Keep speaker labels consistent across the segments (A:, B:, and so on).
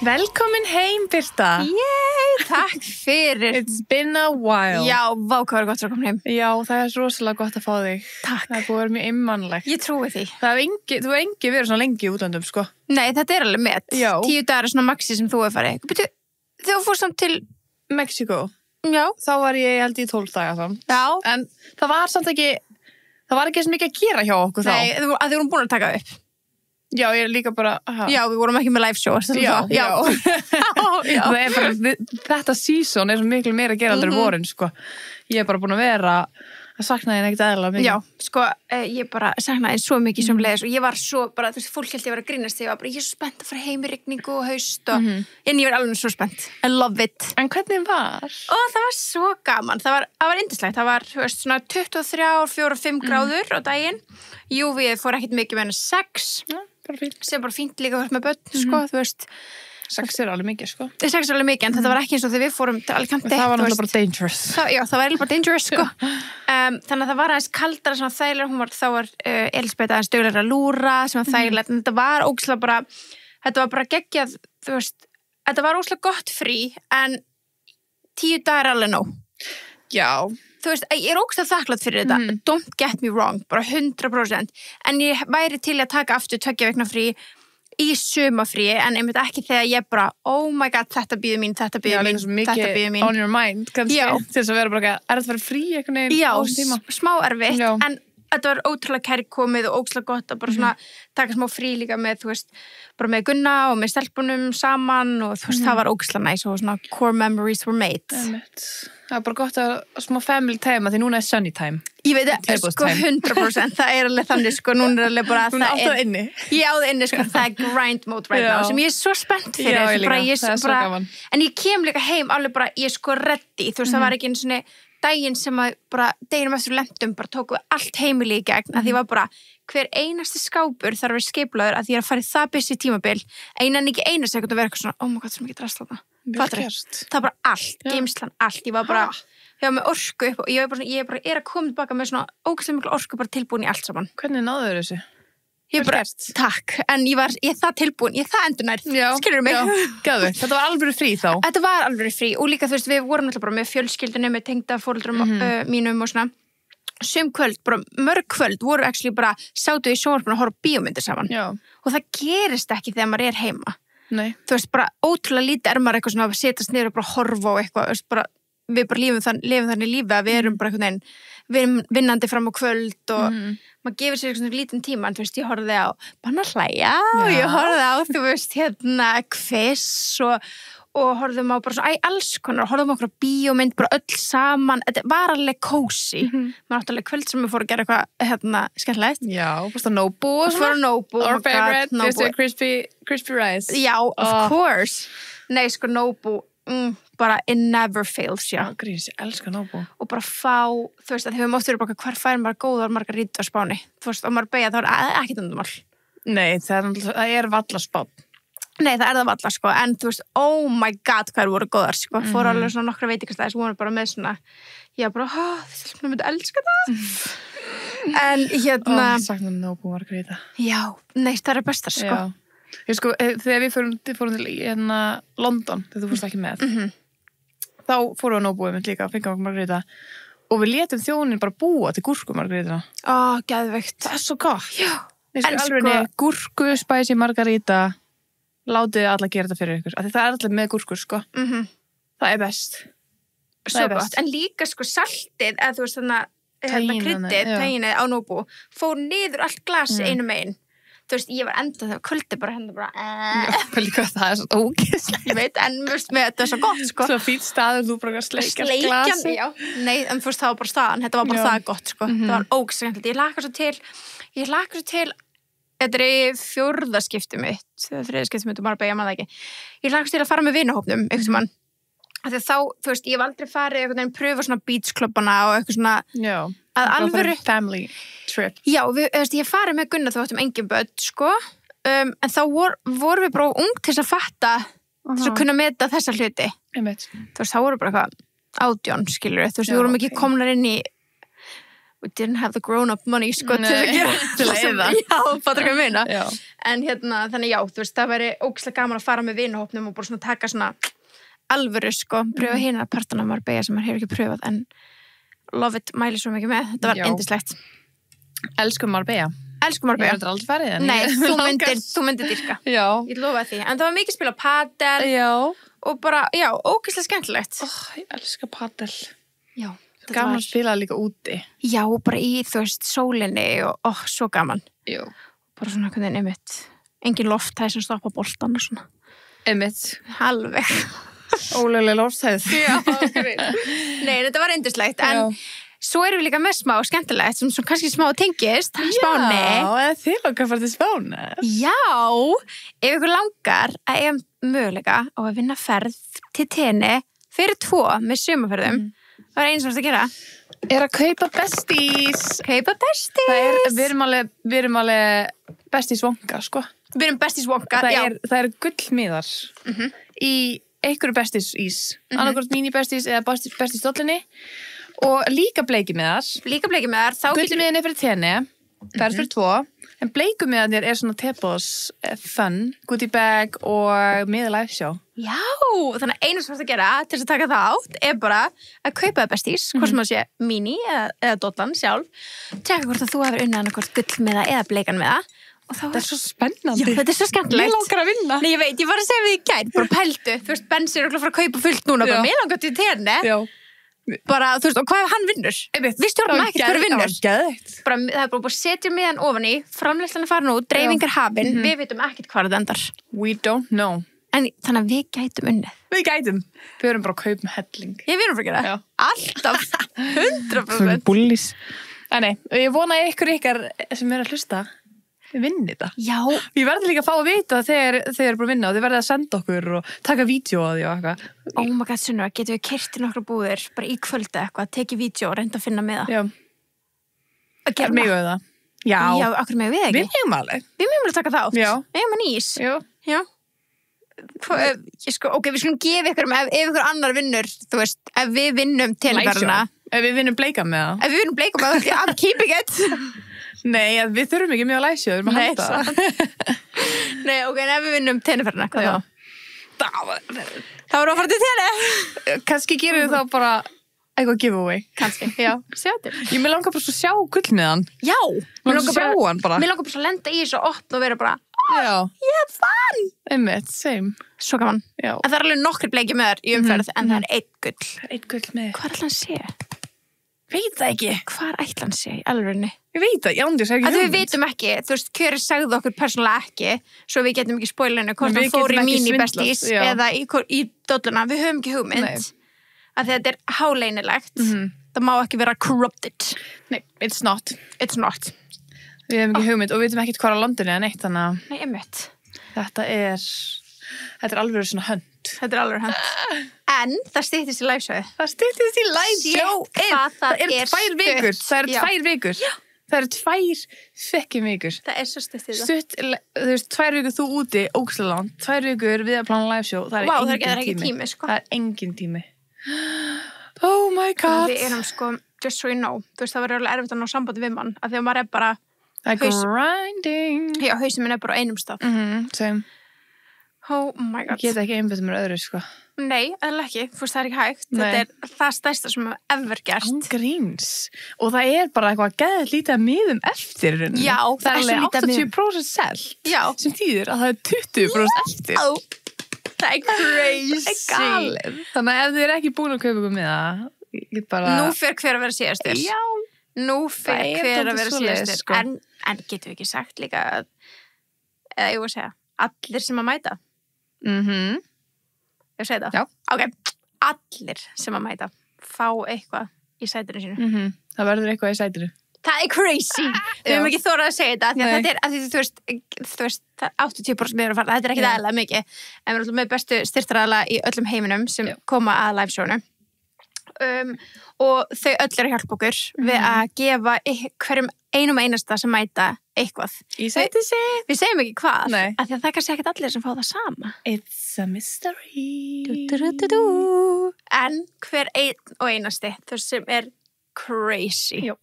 A: Velkomin heim, Birta.
B: Yay, takk fyrir.
A: It's been a while.
B: Já, vá, hvað gott að koma heim.
A: Já, það rosalega gott að fá þig.
B: Takk.
A: Það búið að vera mjög einmannlegt.
B: Ég trúi því.
A: Þú hefur engi verið svona lengi í útlöndum, sko.
B: Nei, þetta alveg met.
A: Já.
B: 10 dagar svona maxi sem þú hefur farið. Byrju, þegar þú fórst samt til...
A: Mexíkó.
B: Já.
A: Þá var ég held í 12 daga samt.
B: Já.
A: En það var samt ekki... Það var ekki svo mikið að gera hjá okkur þá.
B: Nei, að þið vorum búin að taka upp.
A: Já, ég líka bara... Aha.
B: Já, við vorum ekki með live show.
A: Já.
B: Já.
A: Það bara, þetta season svo miklu meira að gera aldrei vorin, sko. Ég bara búin að vera að sakna þín ekkert eðlilega mikið.
B: Já, sko, ég bara saknaði svo mikið sem leiðis og ég var svo bara, þú veist, fólk held ég var að grínast þegar ég var bara, ég er svo spennt að fara heim í rigningu og haust og en ég var alveg svo spennt. I love it.
A: En hvernig var?
B: Og það var svo gaman. Það var yndislegt. Það var, þú veist, svona 23, 4, 5 gráður á daginn. Júvið fór ekkert mikið með henni 6. Sem bara fínt líka að vera með börn, sko, þú veist.
A: 6 alveg mikið, sko.
B: 6 alveg mikið, en þetta var ekki eins og þegar við fórum til Alicante.
A: Það var náttúrulega bara dangerous.
B: Já, það var eiginlega bara dangerous, sko. Þannig að það var aðeins kaldara, svona þægilega, þá var Elisabeth aðeins duglegri að lúra, sem var þægilegt, en þetta var ógeðslega bara, þetta var bara geggjað, þú veist, þetta var ógeðslega gott frí, en 10 dagar alveg nóg.
A: Já.
B: Þú veist, ég er ógeðslega þakklátt fyrir þetta, don't get me wrong, bara 100%, en ég væri til að taka aftur 2 vikna frí í sumafríi, en einmitt ekki þegar ég bara, oh my god, þetta býður mín, þetta býður mín, þetta býður mín.
A: On your mind, kannski, til þess að vera bara, er þetta fyrir frí einhvern veginn á tíma?
B: Já, smá erfitt, en þetta var ótrúlega kærkomið og ógeðslega gott að bara svona taka smá frí líka með, þú veist, bara með Gunna og með stelpunum saman og þú veist, það var ógeðslega næs og svona core memories were made.
A: Það er bara gott að smá family time að því núna er sunny time.
B: Ég veit, sko 100%, það er alveg þannig, sko, núna er alveg bara
A: Hún er alltaf inni.
B: Ég á það inni, sko, það er grind mode right now, sem ég er svo spennt fyrir.
A: Já, ég líka, það er svo gaman.
B: En ég kem líka heim alveg bara, ég er sko ready, þú veist, það var ekki einu svona daginn sem að bara, deginum eftir lentum, bara tóku allt heimili í gegn, að því var bara, hver einasti skápur þarf að vera skipulaður að því að fara í það busy tímabil, einan ekki eina sekund að vera eitthvað svona, oh my god, það er mikið drast þarna. Það var bara allt, geimslan, allt, ég var bara, ég var með orku upp og ég er að koma tilbaka með svona ógeðslega miklu orku bara tilbúin í allt saman.
A: Hvernig náðu þessu?
B: Ég bara, takk, en ég það tilbúin, ég það endurnær, skilurðu mig?
A: Gæðu, þetta var alveg frí þá?
B: Þetta var alveg frí og líka þú veist, við vorum alltaf bara með fjölskyldunum, með tengdaforeldrum mínum og svona. Sum kvöld, bara mörg kvöld voru actually bara, sátu í sjónvarpinu að horfa bíómyndir saman.
A: Já.
B: Og það gerist ekki þegar maður er heima.
A: Nei.
B: Þú veist, bara ótrúlega lítið maður eitthvað svona að setjast niður og bara horfa á eitthvað, þú veist, bara, við bara lifum þannig lífið að við erum bara einhvern veginn vinnandi fram á kvöld og maður gefur sér eitthvað svona lítinn tíma, en þú veist, ég horfði á Bannahlæja og ég horfði á, þú veist, Kviss og horfðum á bara svona, alls konar, horfðum á okkur bíómynd, bara öll saman, þetta var alveg kósi, maður átti alveg kvöld sem við fórum að gera eitthvað, skemmtilegt.
A: Já, fórst á Nobu og
B: svona. Fór á Nobu.
A: Our favorite, crispy rice.
B: Já, of course. Nei, sko, Nobu, bara it never fails, já.
A: Grís, ég elska Nobu.
B: Og bara fá, þú veist, að þau mátt vera bara hvar fær maður góðar margarítu á Spáni, þú veist, og maður beigja, það var ekkert undumál. Nei,
A: það er valla Spán.
B: Nei, það er það valla, sko, en þú veist, oh my god, hvað voru góðar, sko, fór alveg svona nokkra veitingastæðis, voru bara með svona, ég bara, þessi myndi elska það. En
A: Ég sakna Nobu margaríta.
B: Já, nei, það er bestar, sko.
A: Já. Ég sko, þegar við fórum til London, þegar þú fórst ekki með, þá fórum við að Nobu með líka, fengum okkur margaríta, og við létum þjónin bara búa til gúrku margaríta.
B: Geðveikt.
A: Það er svo gott.
B: Já.
A: En sko, gúrku, spicy margaríta, látið alla gera þetta fyrir ykkur. Það er allir með gúrkur, sko. Það er best.
B: Svo gott. En líka, sko, saltið, eða þú veist þannig kryddið, tæginið á Nobu, fór niður allt glasi einu megin. Þú veist, ég var enda þegar kvöldi bara hendur bara
A: það er svo ógeðslegt.
B: Ég veit, en þetta er svo gott, sko.
A: Svo fínt staður, þú bara sleikjast glasi.
B: Já. Nei, en þú veist, það var bara staðan. Þetta var bara það gott, sko. Það var ógeðslegt. Ég hlakka svo til þetta er í 4. skipti mitt, 3. skipti mitt og bara beigja maður ekki. Ég hlakka til að fara með vinahópnum, einhvern mann. Af því þá, þú veist, ég hef aldrei farið einhvern veginn pröfa svona beachklubbana og eitthvað svona að alvöru
A: family trip.
B: Já, ég farið með Gunnar þá áttum engin börn, sko, en þá vorum við bara ung til þess að fatta, til þess að kunna meta þessa hluti. Þú veist, þá voru bara eitthvað 18, skilur þú veist, við vorum ekki komnar inn í we didn't have the grown-up money, sko, til að gera
A: til að eyða.
B: Já, fattar hvað ég meina. En þannig já, þú veist, það væri ógeðslega gaman að fara með vinahópnum og bara svona taka svona alvöru, sko, pröfa hina partana Marbella sem maður hefur ekki pröfað, en love it, mæli svo mikið með, þetta var yndislegt.
A: Elskum Marbella.
B: Elsku Marbella.
A: Ég hef aldrei farið en
B: Nei, þú myndir dyrka.
A: Já.
B: Ég lofa því. En það var mikið spila padel og bara, já, ógeðslega skemmtilegt.
A: Ég elska padel.
B: Já.
A: Gaman að spila líka úti.
B: Já, bara í, þú veist, sólinni og svo gaman.
A: Jú.
B: Bara svona einhvern veginn einmitt. Engin lofthæð sem stoppa boltan og svona.
A: Einmitt.
B: Alveg.
A: Ólöglega lofthæð.
B: Já, nei, þetta var yndislegt, en svo erum við líka með smá skemmtilegt sem kannski smá tengist, Spáni.
A: Já, eða þið langar að fara til Spáni.
B: Já, ef ykkur langar að eiga möguleika á að vinna ferð til Tenni fyrir 2 með sumarferðum, það einu sem það að gera.
A: Er að kaupa besties.
B: Kaupa besties.
A: Við erum alveg besties vonga, sko.
B: Við erum besties vonga,
A: Það er gullmiðar í einhverju besties ís. Annarkvort mini besties eða besties dollinni. Og líka bleikimiðar.
B: Gullmiðin
A: er fyrir Tenni. Það er fyrir 2. En bleikumiðarnir er svona tebos, fun, goodie bag og miða live show.
B: Já, þannig að einu sem það að gera til þess að taka það átt er bara að kaupa það bestís, hvort sem það sé mini eða dollan sjálf. Tjekka hvort að þú hefur unnið annarkvort gullmiða eða bleikanmiða.
A: Það er svo spennandi.
B: Já, þetta er svo skemmtilegt.
A: Mér langar að vinna.
B: Nei, ég veit, ég var að segja við í gær, bara pældu. Þú veist, Bensi er okkur að fara að kaupa fullt núna, bara mér langar til Tenni.
A: Já.
B: Bara, þú veist, og hvað hann vinnur? Við stjórnum ekkert hverju vinnur. Bara, það er bara búið að setja miðan ofan í, framleiðslan að fara nú, dreifingar hafin, við vitum ekkert hvað það endar.
A: We don't know.
B: En þannig að við gætum unnið.
A: Við gætum. Við erum bara að kaupa helling.
B: Við erum fyrir það. Alltaf 100%.
A: Bullis. Nei, ég vona ykkar sem er að hlusta vinni þetta.
B: Já.
A: Ég verði líka að fá að vita þegar þið eru bara að vinna og þið verði að senda okkur og taka vídeo á því og eitthvað.
B: Oh my god, Sunna, getum við keyrt í nokkra búðir bara í kvöldi eitthvað, tekið vídeo og reynda að finna með það.
A: Já.
B: Að gera
A: mig við það. Já.
B: Já, okkur með við ekki.
A: Við megum alveg.
B: Við megum að taka það átt.
A: Já.
B: Við megum að nýs.
A: Já.
B: Ok, við skulum gefa ykkur ef ykkur annar vinnur, þú veist, ef við vinnum tenniferðina.
A: Ef við vinnum bleika með það.
B: Ef við vinnum bleika með það, I'm keeping it.
A: Nei, við þurfum ekki mjög að læsja, við erum að halda það.
B: Nei, ok, en ef við vinnum tenniferðina, hvað þá? Það voru að fara til tenni.
A: Kannski gerum við þá bara eitthvað giveaway.
B: Kannski, já, sjá til.
A: Ég vil langa bara svo sjá gullmiðan.
B: Já.
A: Mér langar bara sjá hann bara.
B: Mér langar bara svo að lenda í þessu og opna og vera bara,
A: ég
B: hef fann.
A: Einmitt, same.
B: Svo gaman.
A: Já.
B: En það er alveg nokkri bleiki með þér í umferð, en það er 1 gull.
A: Það er 1 gull með.
B: Hvað ætla hann sé?
A: Veit það ekki.
B: Hvað ætla hann sé í alvörinni?
A: Ég veit það, ég ándjur segja ekki
B: hugmynd. Við vitum ekki, þú veist, Kjöri sagði okkur persónulega ekki, svo við getum ekki spoilinu hvort hann fór í mini-bestís eða í dolluna, við höfum ekki hugmynd. Að þetta er háleinilegt, það má ekki vera corrupted.
A: Nei, it's not.
B: It's not.
A: Við höfum ekki hugmynd og við vitum ekkert hvað á landinu eða neitt, þannig að
B: Nei, einmitt.
A: Þetta er alveg svona hönd.
B: Þetta er alveg hönd. En það styttist í liveshowið.
A: Það styttist í liveshowið.
B: Það er
A: 2 vikur. Það eru 2 vikur. Það eru 2 fekkin vikur.
B: Það er svo stutt í það.
A: Stutt, þú veist, 2 vikur þú úti, ógeðslega langt. 2 vikur við að plana liveshow. Það er
B: ekki tími, sko.
A: Það er engin tími. Oh my god.
B: Við erum sko, just so you know, þú veist, það verður alveg erfitt að ná sambandi við mann, af því að maður er bara
A: grinding.
B: Já, hausinn minn er bara á einum stað.
A: Same.
B: Oh my god.
A: Ég get ekki einbætt mér öðru, sko.
B: Nei, eða ekki, þú veist, það er ekki hægt. Þetta er það stærsta sem hefur ever gerst.
A: Gríns. Og það er bara eitthvað geðið lítið að miðum eftir.
B: Já,
A: það er alveg 80% selt.
B: Já.
A: Sem þýðir að það er 20% eftir.
B: Það er crazy.
A: Það er galið. Þannig að ef þið er ekki búin að kaupa ykkur með það, ég bara...
B: Nú fer hver að vera síðastur.
A: Já.
B: Nú fer hver að vera síðastur.
A: Sko.
B: En getum við ekki sagt líka að, eða ég voru að segja, allir sem að mæta. Ég segi það?
A: Já.
B: Ok, allir sem að mæta fá eitthvað í sætinu sínu.
A: Það verður eitthvað í sætinu.
B: Það er crazy. Við höfum ekki þórað að segja þetta, því að þetta er, að þú veist, 80% með að fara, þetta er ekki aðalega mikið, en við erum með bestu styrktaraðala í öllum heiminum sem koma að liveshownu. Og þau öll eru að hjálpa okkur við að gefa hverjum einum einasta sem mæta eitthvað.
A: Í sæti sig.
B: Við segjum ekki hvað,
A: Nei.
B: af því að það er kannski ekkert allir sem fá það sama.
A: It's a mystery.
B: En hver einn og einasti, þú sem er crazy.
A: Jú.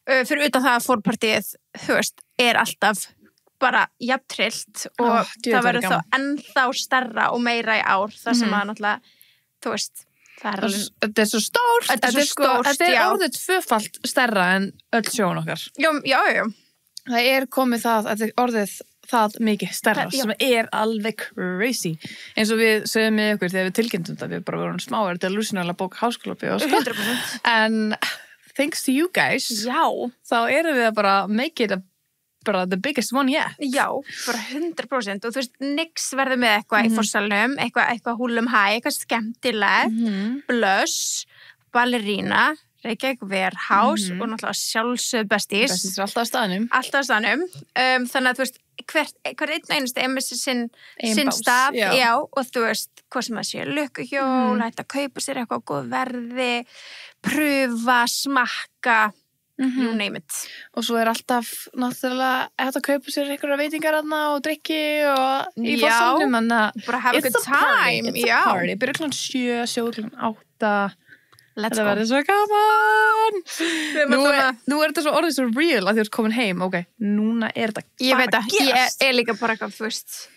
B: Fyrir utan það að fórpartíið, þú veist, er alltaf bara jafntrillt og það verður þá ennþá stærra og meira í ár það sem að náttúrulega, þú veist
A: þetta svo stórt þetta orðið tvöfalt stærra en öll sjóun okkar
B: já.
A: Það komið það, þetta orðið það mikið stærra sem alveg crazy eins og við sögum með ykkur þegar við tilkynntum þetta, við bara vorum smáir delusional að bóka háskólabíó
B: 100%
A: en thanks to you guys þá erum við að bara make it bara the biggest one yet
B: já, bara 100% og þú veist, nix verður með eitthvað í fórsalnum eitthvað húlum hæ, eitthvað skemmtilegt Blush, Ballerina Reykjavík Warehouse og náttúrulega sjálfsögð Besties
A: er alltaf á staðnum
B: þannig að þú veist hver einn einasti með sinn staf og þú veist, hvað sem að sé lukkuhjól, hægt að kaupa sér eitthvað á góð verði pröfa, smakka you name it
A: og svo alltaf náttúrulega hægt að kaupa sér einhverja veitingar og drikki og í fórsalnum
B: bara have a good time
A: it's a party, byrja klukkan 7, sjóðu klukkan 8 þetta verður svo gaman nú þetta svo orðið svo real að þú ert komin heim núna þetta
B: ég veit að ég líka bara eitthvað fyrst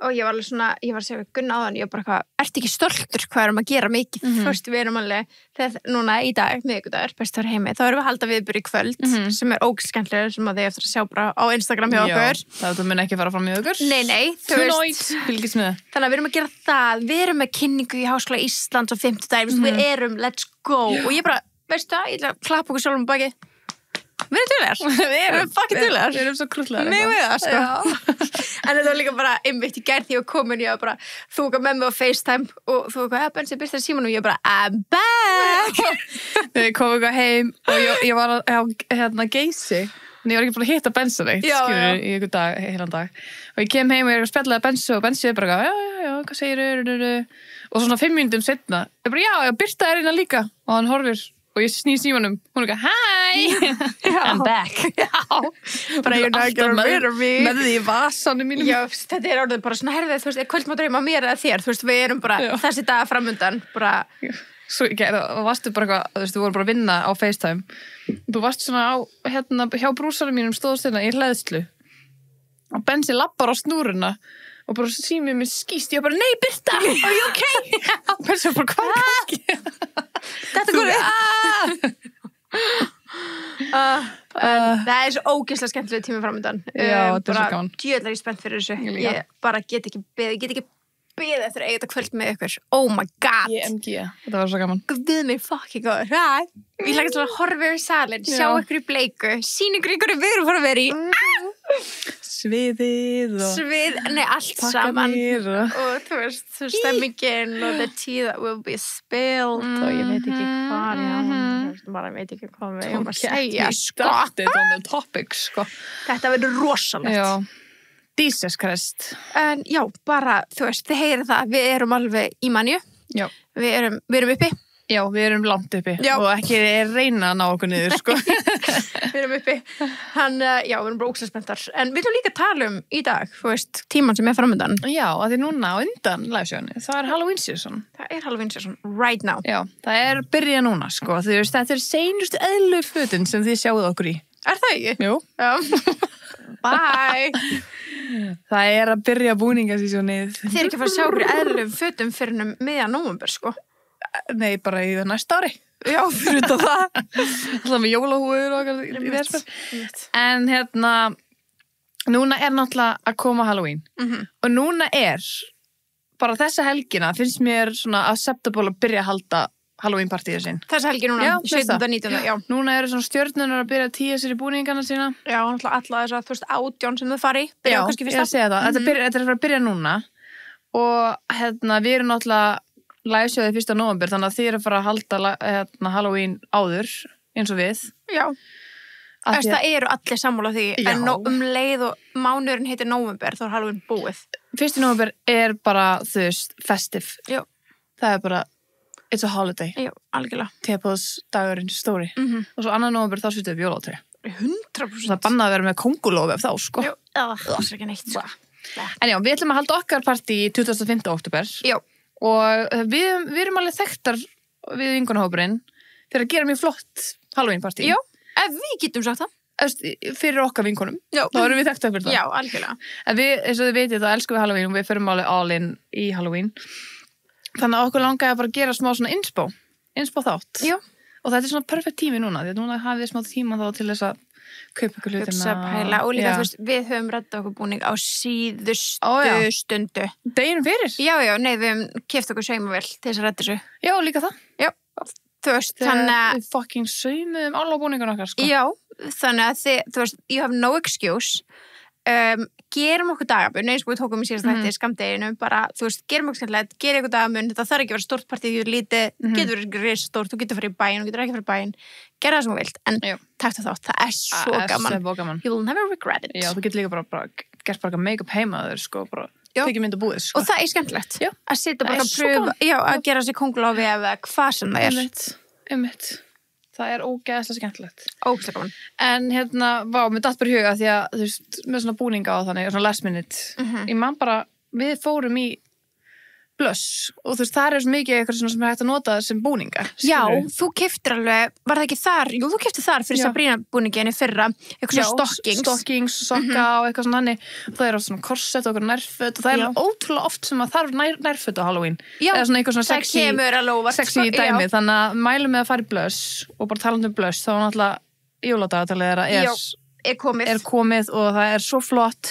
B: og ég var alveg svona, ég var að segja við Gunna áðan ég var bara eitthvað, ertu ekki stoltur hvað erum að gera mikið fyrst við erum alveg þegar núna í dag, miðvikudagur, best að vera heimi þá erum við að halda viðburð í kvöld sem ógskemmtilegur sem að þið eftir að sjá bara á Instagram hjá okkur
A: það mun ekki fara fram í okkur
B: nei, þú veist þannig að við erum að gera það, við erum með kynningu í Háskóla Íslands á 5. dag við erum, let's go og ég bara, veistu það, ég ætla að klappa okkur sjálfum baki við erum duðlegar við erum fucking duðlegar
A: við erum svo krullegar
B: mig við það sko en þetta var líka bara einmitt í gær því að komin ég var bara þú okkar með mig á FaceTime og þú okkar Bensi byrst það síman og ég bara I'm back
A: þegar ég kom okkar heim og ég var á Geysi en ég var ekki búin að hitta Bensi neitt skilur í einhver dag, heilan dag og ég kem heim og ég spjallaði Bensi og Bensi bara já, hvað segirðu og svona 5 mínútum setna ég bara já, Birta hérna líka og hann horfir og ég snýr símanum, hún hi I'm back
B: bara you're not gonna rid of me
A: með því í vasanum mínum
B: já, þetta orðið bara svona herðið, þú veist, kvöldmatur heima mér eða þér, þú veist, við erum bara þessi dag framundan, bara
A: svo varstu bara eitthvað, þú veist, við vorum bara að vinna á FaceTime þú varst svona á, hjá brúsanum mínum stóðst í hleðslu og Bensi lappar á snúruna og bara símið mér skýst, ég bara, nei Birta, are you okay? Bensi bara, hvað ekki?
B: Þetta góði það er svo ógeðslega skemmtilega tími framöndan
A: þetta er svo gaman
B: djöðlega ég spennt fyrir þessu ég bara get ekki beðið eftir að eiga þetta kvöld með ykkur oh my god
A: þetta var svo gaman
B: við mig fucking góður ég hlaka til að horfa yfir salin sjá ykkur í bleiku sín ykkur við erum fara að vera í
A: sviðið
B: nei, allt saman og þú veist, stemmingin og the tea that will be spilled og ég veit ekki hvað ég veit ekki hvað við erum að segja
A: started on the topic
B: þetta verður rosalegt
A: Jesus Christ
B: en já, bara, þú veist, þið heyrið það við erum alveg í manju við erum uppi
A: já, við erum langt uppi og ekki reyna að ná okkur niður
B: við erum uppi já, við erum bara ógeðslega spenntar en við viljum líka tala í dag, þú veist, tímann sem framöndan
A: já, að því núna á undan livesjónu það er Halloween season
B: right now
A: já, það byrja núna, sko þú veist, þetta seinustu eðlur fötin sem þið sjáuð okkur í
B: það ekki?
A: Jú
B: bye
A: það að byrja búningasísónið
B: þið ekki að fara að sjá okkur í eðlum fötum fyrir miðjan nóvember, sko
A: nei, bara í það næsta ári
B: já, fyrir þetta það
A: alltaf með jólahúður og í þessar en núna náttúrulega að koma Halloween og núna bara þessa helgina finnst mér svona acceptable að byrja að halda Halloween partíu sín
B: þessa helgi núna, 17.19.
A: núna svona stjörnunar að byrja að tíja sér í búningana sína
B: já, náttúrulega alla þess að þú veist 18 sem þau fari
A: já, ég að segja það, þetta er að fara að byrja núna og við erum náttúrulega livesjóðið 1. nóvember þannig að þið eru að fara að halda Halloween áður eins og við
B: já, það eru allir sammála því en leið og mánuðurinn heitir nóvember þá er Halloween búið
A: 1. nóvember er bara, þú veist, festive
B: já.
A: Það er bara it's a holiday
B: já, algjörlega
A: tepos dagurinn stóri og svo 2. nóvember þá sýttum við bjólátri
B: 100%
A: það bannað að vera með kóngulófi af þá, sko
B: það er ekki neitt, sko
A: en já, við ætlum að halda okkar partí 25. október
B: já
A: og við erum alveg þekktar við vinkonahópurinn fyrir að gera mjög flott Halloween partí
B: já, við getum sagt það
A: fyrir okkar vinkonum. Þá erum við þekkt fyrir það.
B: Já, algjörlega.
A: En við, eins og þið vitið, þá elskum við Halloween og við förum alveg all in í Halloween. Þannig að okkur langaði bara að gera smá svona inspo þátt.
B: Já.
A: Og þetta er svona perfect tími núna, því að núna hafið við smá tíma þá til þess að kaupa ykkur hlutina.
B: Og líka, þú veist, við höfum reddað okkur búning á síðustu stundu.
A: Deginum fyrir?
B: Já, nei, við höfum keypt okkur saumavél til þess að redda þessu.
A: Já, líka það.
B: Já, þú veist, þannig að...
A: Við fucking saumuðum alla búningun okkar, sko.
B: Já, þannig að þú veist, you have no excuse. Gerum okkur dagabun, eins og við tókum í síðast þætti skamdeginu, bara, þú veist, gerum okkur skemmtilegt, gerum okkur dagabun, þetta þarf ekki að vera stórt partí því þú lítið, getur verið risastórt, þú getur farið í bæinn, þú getur ekki farið í bæinn, gera það sem þú vilt, en takk þátt, það er svo gaman. You will never regret it.
A: Já, þú getur líka bara gert bara make-up heima þér, sko, bara tekið mynd og búið, sko.
B: Og það er skemmtilegt, að sitja bara að pröfa, að gera sér kónglofi eða hvað sem það er.
A: Það er ógeðslega skemmtilegt.
B: Ógeðslega gaman.
A: En mér datt bara í huga því að, þú veist, með svona búninga á þannig, svona last minute. Ég man bara, við fórum í Blush og þú veist, það er svo mikið eitthvað sem er hægt að nota sem búninga.
B: Já, þú keyptir alveg, var það ekki þar? Jú, þú keyptir þar fyrir Sabrina búninginni fyrra, eitthvað svona
A: stockings, sokka og eitthvað svona hannig. Það er oft svona korsett og eitthvað nærföt og það er ótrúlega oft sem að þarf nærföt á Halloween. Já, eða svona eitthvað svona sexy dæmi, þannig að mælum með að fara í Blush og bara talandi um Blush, þá er náttúrulega jóladagatalið er komið og það er svo flott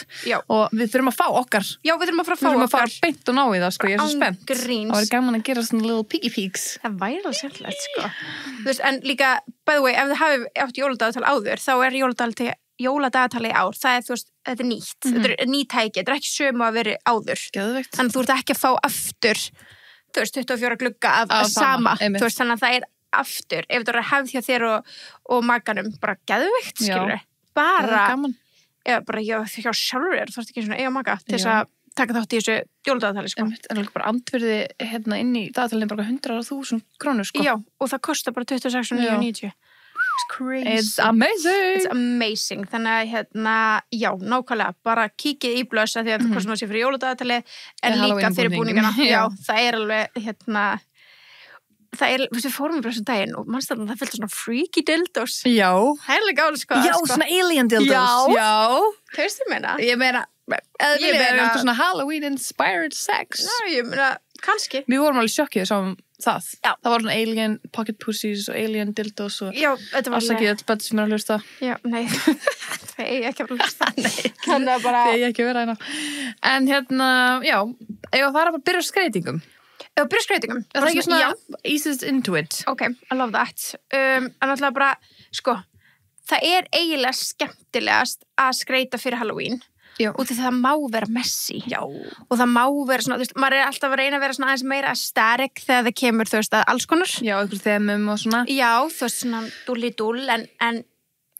A: og við þurfum að fá okkar. Já, við þurfum að fara beint og ná í það, sko, ég er svo spennt. Það var gaman að gera svona little piggy pigs.
B: Það væri alveg sérlega, sko. Þú veist, en líka, by the way, ef þið hafið átt jóladagatal áður, þá er jóladagatalið í ár, það er, þú veist, þetta er nýtt. Þetta er ný tæki, þetta er ekki sömu að vera áður.
A: Geðveikt.
B: Þannig þú ert ekki að fá aftur, þú veist, 24 glugga af sama. Þú veist, þannig að það er aftur, ef þetta er hefð hjá þér og makanum, bara geðveikt, skilur bara, eða bara hjá sjálfur þú þarfst ekki svona eiga maka til þess að taka þátt í þessu jóladagatalið, sko.
A: En líka bara andvirði inn í dagatalið bara 100.000 krónur, sko.
B: Já, og það kostar bara 26.990. It's crazy.
A: It's amazing.
B: It's amazing. Þannig að, já, nákvæmlega, bara kíkið í Blush að því að það kostar sér fyrir jóladagatalið en líka fyrir búningana. Já, það er alveg, það er, við fórum bara þessum daginn og mannst að það fylgta svona freaky dildos.
A: Já.
B: Það er alveg gáð, sko.
A: Já, svona alien dildos. Já.
B: Það veist ég meina.
A: Ég meina, svona Halloween inspired sex.
B: Já, ég meina, kannski.
A: Við vorum alveg sjokkið sáum það. Já. Það var svona alien pocket pussies og alien dildos og
B: þetta var
A: alveg ekki öll bætt sem er að hlusta.
B: Já, nei. Það eigi ekki að hlusta.
A: Nei. Það eigi ekki að vera hérna. En já, ef það er bara að byrja skreitingum.
B: Eða byrjaskreytingum.
A: Það er ekki svona eases into it.
B: Ok, I love that. En náttúrulega bara, sko, það er eiginlega skemmtilegast að skreyta fyrir Halloween. Já. Og því það má vera messy. Já. Og það má vera svona, þú veist, maður er alltaf að reyna að vera svona aðeins meira aesthetic þegar það kemur, þú veist, að alls konar. Já, einhver þemum og svona. Já, þú veist, svona dúll, en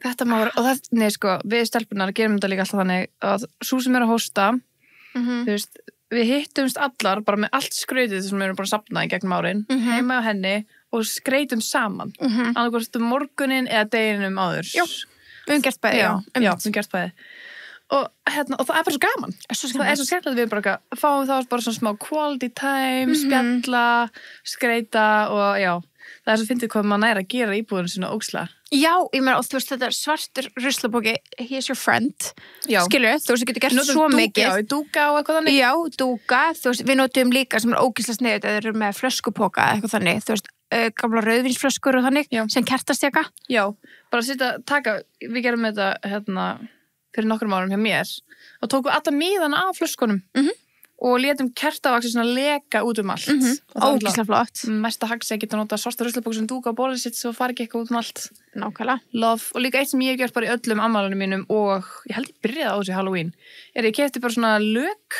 A: þetta má vera, og það, nei, sko, við stelpunar gerum þetta líka alltaf þannig að sú sem er að hósta, þú veist, við hittumst allar bara með allt skrautið sem við erum bara að safna í gegnum árin heima á henni og skreytum saman annarkvæmst morgunin eða deginum áður.
B: Já, við höfum gert bæði.
A: Já, við höfum gert bæði og það er bara svo gaman. Það er svo skemmtilegt við bara fáum þá bara svona smá quality time, spjalla, skreyta og já, það er svo fyndið hvað maður næra að gera íbúðinu svona óksla.
B: Já, ég meina, og þú veist, þetta svartur ruslapóki, he's your friend. Já. Skilur, þú veist, þú getur gert svo mikið.
A: Já, dúka og eitthvað þannig.
B: Já, dúka, þú veist, við notum líka sem er ógeðslega sniðugt eða eru með flöskupóka eða eitthvað þannig, þú veist, gamla rauðvínsflöskur og þannig, sem kertastjaka. Já, bara við gerum þetta, fyrir nokkrum árum hjá mér, og tókum alla miðana af flöskunum. Og létum kertavaxi svona leka út allt. Ógeðslega flott.
A: Mesta hagsi að geta nota svarta ruslapóku sem dúka á bólið sitt svo fari ekki eitthvað út allt.
B: Nákvæmlega.
A: Love. Og líka eitt sem ég hef gert bara í öllum afmælunum mínum og ég held ég byrjaði á þessu Halloween ég keypti bara svona lök,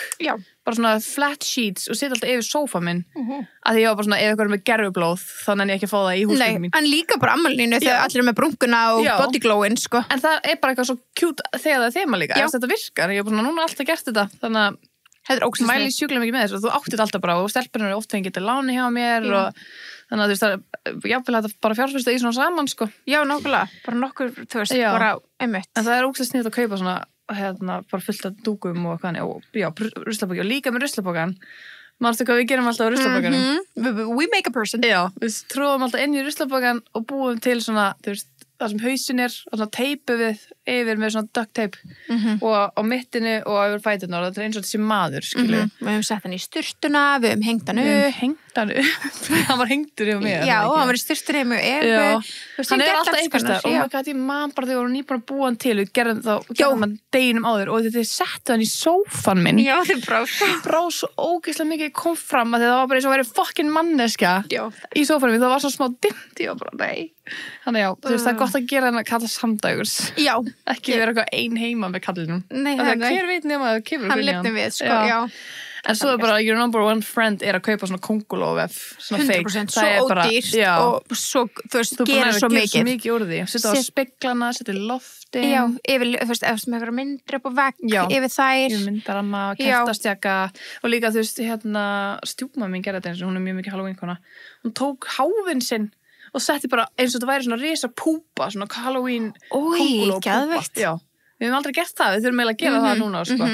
A: bara svona flat sheets og setja alltaf yfir sófa minn að því ég var bara svona ef eitthvað er með gerfublóð þannig að ég ekki fá það í húsgögnum mín.
B: Nei, en líka bara afmælinu þegar allir er með brunkuna og body glowin, sko. En
A: það er bara eitthvað svo cute þegar það er þema líka. Þetta virkar. Ég er bara núna alltaf gert þetta. Þannig að mæli sjúklega mikið með þessu og þú áttir alltaf bara og stelpunum eru oft þegar getið láni hjá mér og þannig að þú veist það er jáfnvel að bara fjárfesta í svona saman, sko. Já, nákvæmlega. Bara nokkur, þú veist, bara einmitt. En það er ógeðslega sniðugt að kaupa svona bara fullt af dúkum og hvað og ruslapóki og líka með ruslapókan. Manstu hvað við gerum alltaf á ruslapókanum?
B: We make a person.
A: Já, við tróðum alltaf inn í ruslapókan og búum til svona, þú veist, það sem hausinn og svona teipu við yfir með svona duct tape og á mittinu og yfir fæturnar og þetta eins og þessi maður, skilju.
B: Við höfum sett hann í sturtuna, við höfum hengt hann
A: hann var hengtur yfir mig.
B: Já, hann var í sturtuna yfir mig.
A: Hann alltaf einhvers þar og maður gæti mann bara þegar við vorum nýbúin að búa hann til við gerðum hann deginum áður og þið settu hann í sófan minn.
B: Já, þið
A: brá svo ógeðslega mikið kom fram að það var bara eins og verið fucking manneska í sófanum minn, það var svo smá dimmt, ég var bara, nei. Þannig já, þú veist, það gott að gera hann að kalla samdægurs.
B: Já.
A: Ekki vera eitthvað ein heima með kallinum.
B: Nei,
A: hver veit nema að það kemur
B: hann lifnir við, sko, já.
A: En svo bara, your number one friend að kaupa svona kongulóvef, svona fake.
B: 100% svo ódýrt og svo, þú veist, gerir svo mikið.
A: Svo mikið úr því. Setja á speglana, setja í loftin.
B: Já, yfir, þú veist, ef með eitthvað myndir upp á vegg, yfir þær.
A: Yfir myndaramma, kertastjaka og líka, þú veist, stjúpma mín gerði þetta eins og hún mjög mikið Halloween-kona. Hún tók háfinn sinn og setti bara eins og þetta væri svona risa púpa, svona Halloween konguló púpa. Já, við höfum aldrei gert það, við þurfum eiginlega að gera það núna, sko.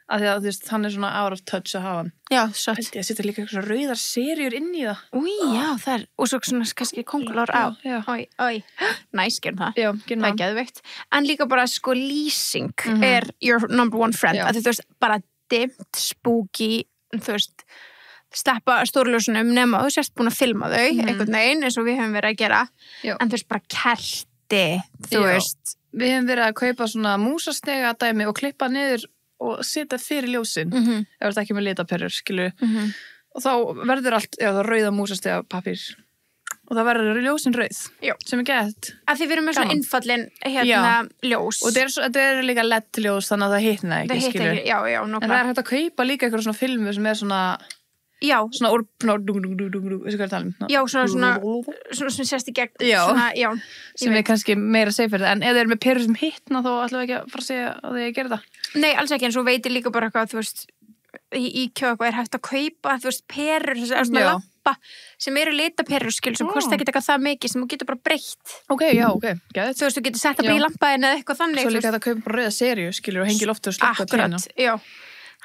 A: Af því að, þú veist, hann svona out of touch að hafa hann.
B: Já, satt.
A: Held ég að setja líka eitthvað svona rauðar seríur inn í það.
B: Új, já, það og svo svona kannski kongulór á.
A: Já.
B: Næs, gerum það.
A: Já, gerum það.
B: Það geðveikt. En líka bara, sko, lýsing your number one friend. Að þú veist, bara dimmt, spooky, þú veist, steppa stórljósunum nema þú sérst búin að filma þau einhvern veginn eins og við höfum verið að gera en þú veist bara kerti þú veist
A: við höfum verið að kaupa svona músastega dæmi og klippa niður og setja fyrir ljósin ef það ekki með litaperur skilu og þá verður allt það rauða músastega pappír og það verður ljósin rauð sem gett
B: að þið verðum með svona innfallin ljós
A: og þetta er líka LED ljós þannig að það hitna ekki skilu en það er hægt að kaupa líka eitthvað svona filmu sem er svona svona úr veistu hvað ég tala um?
B: Já, svona sérst í gegn
A: sem er kannski meira safer en ef þið eru með perur sem hitna þá ætlum við ekki að fara að segja að þið gera það
B: Nei, alls ekki, en svo veitir líka bara eitthvað þú veist, í kjöku er hægt að kaupa þú veist, perur, svona lampa sem eru litaperur, sem kosta ekki eitthvað það mikið sem þú getur bara breytt
A: ok, geðið
B: þú veist, þú getur sett það bara í lampaðin eða eitthvað þannig
A: svo líka þetta kaupa bara rauða seríu, skilur og hengi loftu og slokka tréna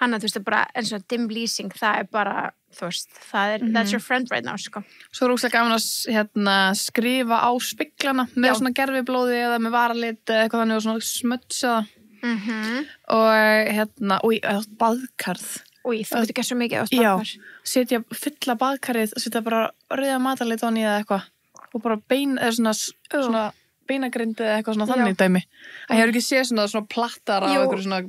B: hann að þú veist, bara eins og dim lýsing það er bara, þú veist, það er that's your friend right now, sko
A: Svo er úrslega gaman að skrifa á spiglana með svona gerfiblóði eða með varalit eða eitthvað þannig og svona smutsa og baðkarð
B: þú getur gert svo mikið á baðkar
A: setja fulla baðkarið setja bara rauða matalit á nýja eða eitthvað og bara eða svona beinagrind eða eitthvað svona þannig dæmi að ég hefur ekki séð svona plattar á eitthvað svona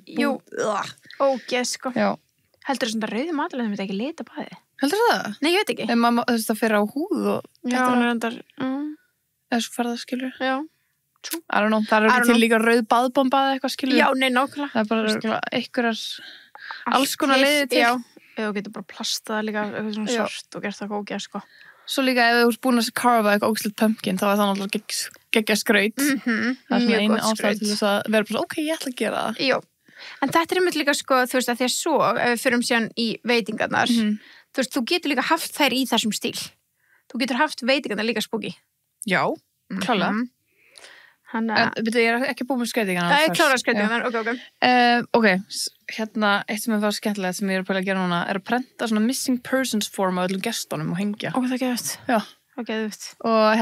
B: ógeð, sko heldur það svona rauði matalit sem þetta ekki lita baði
A: heldur það?
B: Nei, ég veit ekki
A: en maður, þú veist, það fyrir á húð og eða svo ferða, skilur
B: já
A: I don't know, það ekki til líka rauð baðbomba eða eitthvað, skilur
B: já, nei, nákvæmlega
A: það er bara einhverjar alls konar leiði til
B: eða þú getur bara plastað líka eitthvað svona svart og gert það góðgeð, sko
A: Svo líka ef þú ert búin að carva eitthvað ógeðslegt pumpkin þá er það náttúrulega geggja skraut það er svona einu ástæð til þess að vera bara ok, ég ætla að gera það
B: Jú, en þetta er einmitt líka, sko, þú veist, að því að svo ef við förum síðan í veitingarnar þú veist, þú getur líka haft þær í þessum stíl þú getur haft veitingarnar líka spooky
A: Já, klálega En ég er ekki búin með skreytingarnar
B: Það er klára skreytingarnar,
A: ok eitt sem er það skemmtilegt sem ég er að gera núna er að prenta svona missing persons form á öllum gestunum og hengja
B: það geðvægt
A: Já
B: og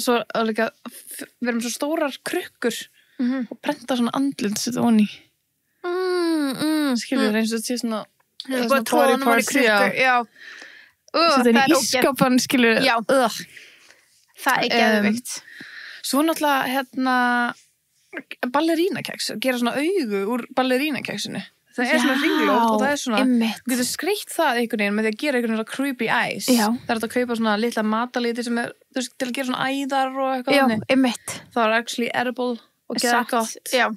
A: svo líka við erum svo stórar krukkur og prenta svona andlinn sitt onni skilur eins og þetta sé svona
B: body parts
A: þetta er í ískapan skilur
B: það er geðvægt
A: Svo náttúrulega ballerínakeks, gera svona augu úr ballerínakeksinu. Það er svona ringlótt og það er svona, þú getur skreitt það einhvern veginn með því að gera einhvern veginn creepy eyes. Það er að kaupa svona litla matalíti sem er, þú veist, til að gera svona æðar og eitthvað þannig. Það er actually edible og geða gott.
B: Já,